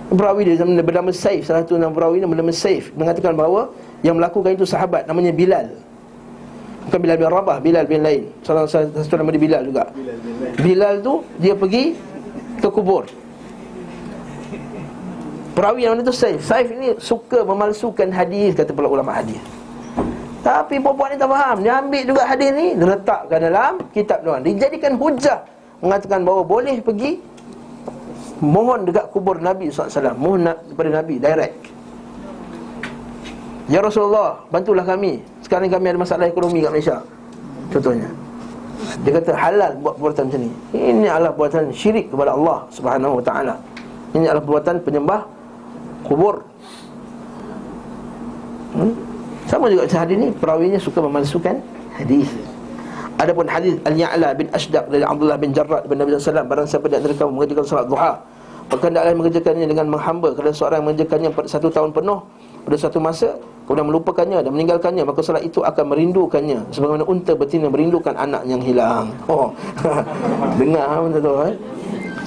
Perawi dia bernama Saif, salah satu nama perawi dia bernama Saif, mengatakan bahawa yang melakukan itu sahabat namanya Bilal. Bukan Bilal bin Rabah, Bilal bin lain. Salah satu nama dia Bilal juga. Bilal tu dia pergi ke kubur. Perawi yang mana tu Saif. Saif ini suka memalsukan hadis, kata para ulama hadis. Tapi perempuan ni tak faham. Dia ambil juga hadis ni, dia letakkan dalam kitab dia. Dijadikan hujah, mengatakan bahawa boleh pergi mohon dekat kubur Nabi SAW, mohon kepada Nabi direct. Ya Rasulullah, bantulah kami, sekarang kami ada masalah ekonomi kat Malaysia, contohnya. Dia kata halal buat perbuatan macam ni. Ini adalah perbuatan syirik kepada Allah Subhanahu Wa Taala. Ini adalah perbuatan penyembah kubur. Sama juga hadis ni, perawinya suka memalsukan hadis. Adapun hadis Al-Ya'la bin Ashdaq dari Abdullah bin Jarrad bin Nabi SAW, barang siapa di antara kamu mengerjakan salat duha, maka hendaklah mengerjakannya dengan menghamba. Kerana seorang mengerjakannya pada 1 tahun penuh pada satu masa, kemudian melupakannya dan meninggalkannya, maka salat itu akan merindukannya sebagaimana unta betina merindukan anak yang hilang. Dengar benda tu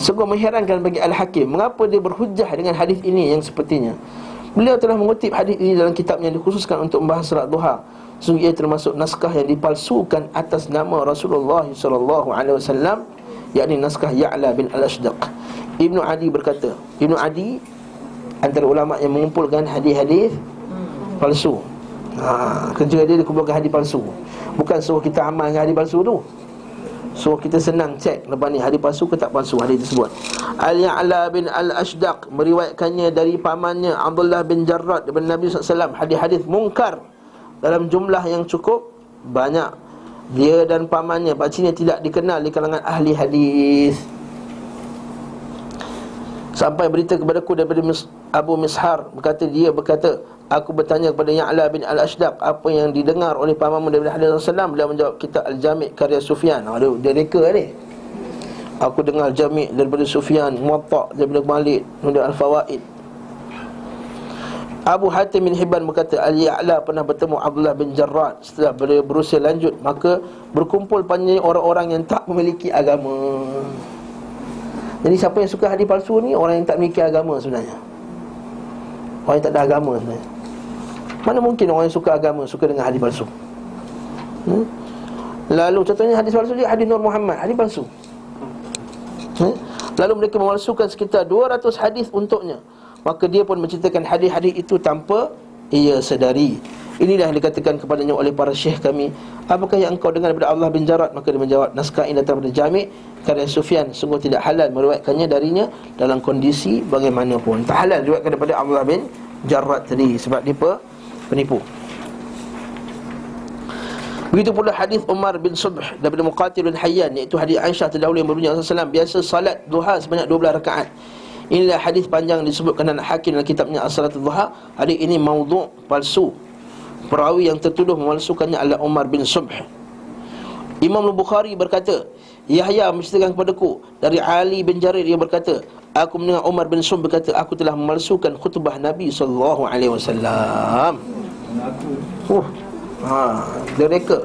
Sungguh mengherankan bagi Al-Hakim, mengapa dia berhujah dengan hadis ini yang sepertinya. Beliau telah mengutip hadis ini dalam kitabnya yang dikhususkan untuk membahas salat duha. Sungguh ia termasuk naskah yang dipalsukan atas nama Rasulullah SAW, yakni naskah Ya'la bin Al-Ashdaq. Ibnu Adi berkata, Ibnu Adi antara ulama yang mengumpulkan hadis-hadis palsu. Kerja dia kumpulkan hadis palsu. Bukan suruh kita amal dengan hadis palsu tu, suruh kita senang cek lepas ni hadis palsu ke tak palsu hadis tersebut. Al-Ya'la bin Al-Ashdaq meriwayatkannya dari pamannya Abdullah bin Jarrad daripada Nabi SAW, hadis-hadis mungkar dalam jumlah yang cukup banyak. Dia dan pamannya, pakciknya tidak dikenal di kalangan ahli hadis. Sampai berita kepadaku daripada Abu Mishar, dia berkata, aku bertanya kepada Ya'la bin Al-Ashdaq apa yang didengar oleh pamanmu daripada hadis Rasulullah. Beliau menjawab, kitab Al-Jami' karya Sufyan. Dia reka ni, aku dengar Jami' daripada Sufyan, Muwatta' daripada Malik, kemudian Al-Fawaid. Abu Hatim bin Hibban berkata, Al-Ya'la pernah bertemu Abdullah bin Jarrad. Setelah beliau berusia lanjut, maka berkumpul panjang orang-orang yang tak memiliki agama. Jadi siapa yang suka hadis palsu ni, orang yang tak memiliki agama sebenarnya, orang yang tak ada agama sebenarnya. Mana mungkin orang yang suka agama suka dengan hadis palsu? Lalu contohnya hadis palsu dia hadis Nur Muhammad, hadis palsu. Lalu mereka memalsukan sekitar 200 hadis untuknya. Maka dia pun menceritakan hadis-hadis itu tanpa ia sedari. Inilah yang dikatakan kepadanya oleh para syekh kami, apakah yang engkau dengar daripada Allah bin Jarad? Maka dia menjawab, naskah ini datang daripada Jami' karya Sufyan, sungguh tidak halal meriwayatkannya darinya dalam kondisi bagaimanapun. Tak halal diriwayatkan daripada Allah bin Jarad tadi, sebab dia penipu. Begitu pula hadis Umar bin Subh daripada Muqatil bin Hayyan, iaitu hadis Aisyah terdahulu yang berbunyi Rasulullah SAW biasa salat duha sebanyak 12 rakaat. Inilah hadis panjang disebutkan dalam Hakim dalam kitabnya As-Salatul Duha. Hadis ini maudhu', palsu. Perawi yang tertuduh memalsukannya adalah Umar bin Subh. Imam Al-Bukhari berkata, Yahya menceritakan kepadaku dari Ali bin Jarir, dia berkata, aku mendengar Umar bin Subh berkata, aku telah memalsukan khutbah Nabi SAW. Dia reka.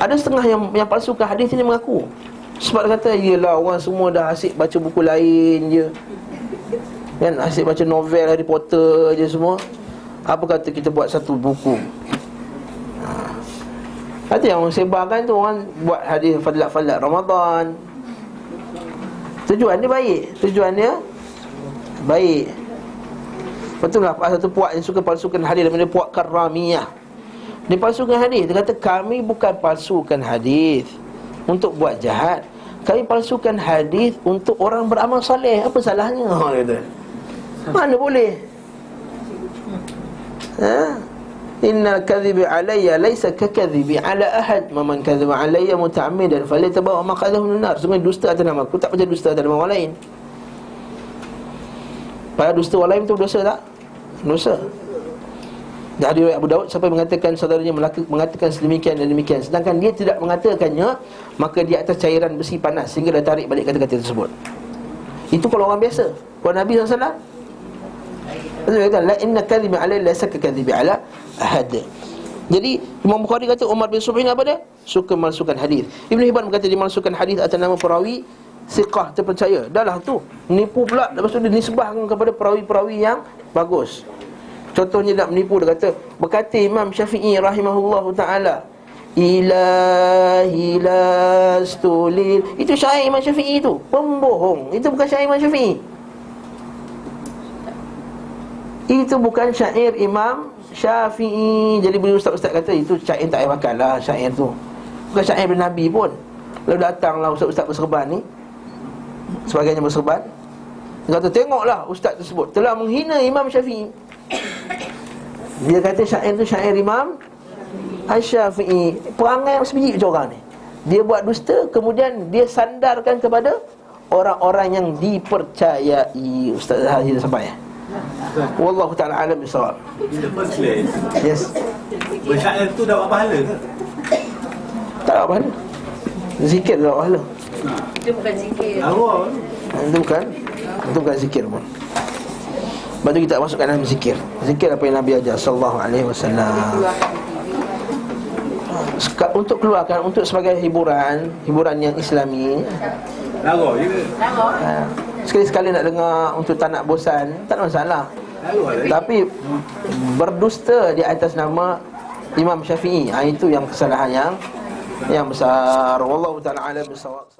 Ada setengah yang palsukan hadis ini mengaku. Sebab dia kata, yelah orang semua dah asyik baca buku lain je, kan, asyik baca novel Harry Potter je semua. Apa kata kita buat satu buku? Kata yang orang sebarkan tu, orang buat hadis fadlat-fadlat Ramadan. Tujuan dia baik, tujuan dia baik. Betul lah, satu puak yang suka palsukan hadis daripada puak Karamiyah. Dia palsukan hadis. Dia kata, kami bukan palsukan hadis untuk buat jahat, kami palsukan hadis untuk orang beramal soleh. Apa salahnya? Orang kata, mana boleh? Innal kadhiba alayya laysa kakadhibi ala ahad. Man kadhaba alayya muta'ammidan falyatabawa maq'adahu minan nar. Sungguh dusta atas nama aku tak macam dusta atas nama orang lain. Pada dusta orang lain itu dosa tak? Dosa. Dari riwayat Abu Daud sampai mengatakan saudaranya mengatakan sedemikian dan demikian, sedangkan dia tidak mengatakannya, maka di atas cairan besi panas sehingga dia tarik balik kata-kata tersebut. Itu kalau orang biasa. Kalau Nabi SAW, Rasul kata, la inna kadhiba alayhi laysa kakadhibi ala ahad. Jadi Imam Bukhari kata Umar bin Subh ini apa dia? Suka memalsukan hadis. Ibn Hibban berkata dia memalsukan hadis atas nama perawi siqah terpercaya. Dahlah tu menipu pula, lepas tu dia nisbahkan kepada perawi-perawi yang bagus. Contohnya nak menipu, dia kata, berkata Imam Syafi'i rahimahullahu ta'ala, ilahi lastulil. Itu syair Imam Syafi'i tu, pembohong. Itu bukan syair Imam Syafi'i. Itu bukan syair Imam Syafi'i. Jadi bila ustaz-ustaz kata itu syair tak payah makan lah, syair tu bukan syair bin Nabi pun. Lalu datanglah ustaz-ustaz berserban ni, sebagainya berserban, dia kata, tengoklah ustaz tersebut telah menghina Imam Syafi'i. Dia kata syair tu syair Imam Asy-Syafi'i. Perangai yang sebiji macam orang ni. Dia buat dusta, kemudian dia sandarkan kepada orang-orang yang dipercayai. Ustaz Haji dah sampai. Wallahu ta'ala alam bisawab. Yes. Bersyair tu dapat pahala ke? Tak dapat pahala. Zikir dapat pahala. Itu bukan zikir. Itu bukan zikir pun. Lepas tu kita masukkan dalam zikir. Zikir apa yang Nabi ajar sallallahu alaihi wasallam. Untuk keluarkan, untuk sebagai hiburan yang islami. Lagu juga. Sekali-sekali nak dengar, untuk tak nak bosan, tak ada masalah. Tapi berdusta di atas nama Imam Syafi'i, itu yang kesalahan yang besar. Wallahu ta'ala alam bisawab.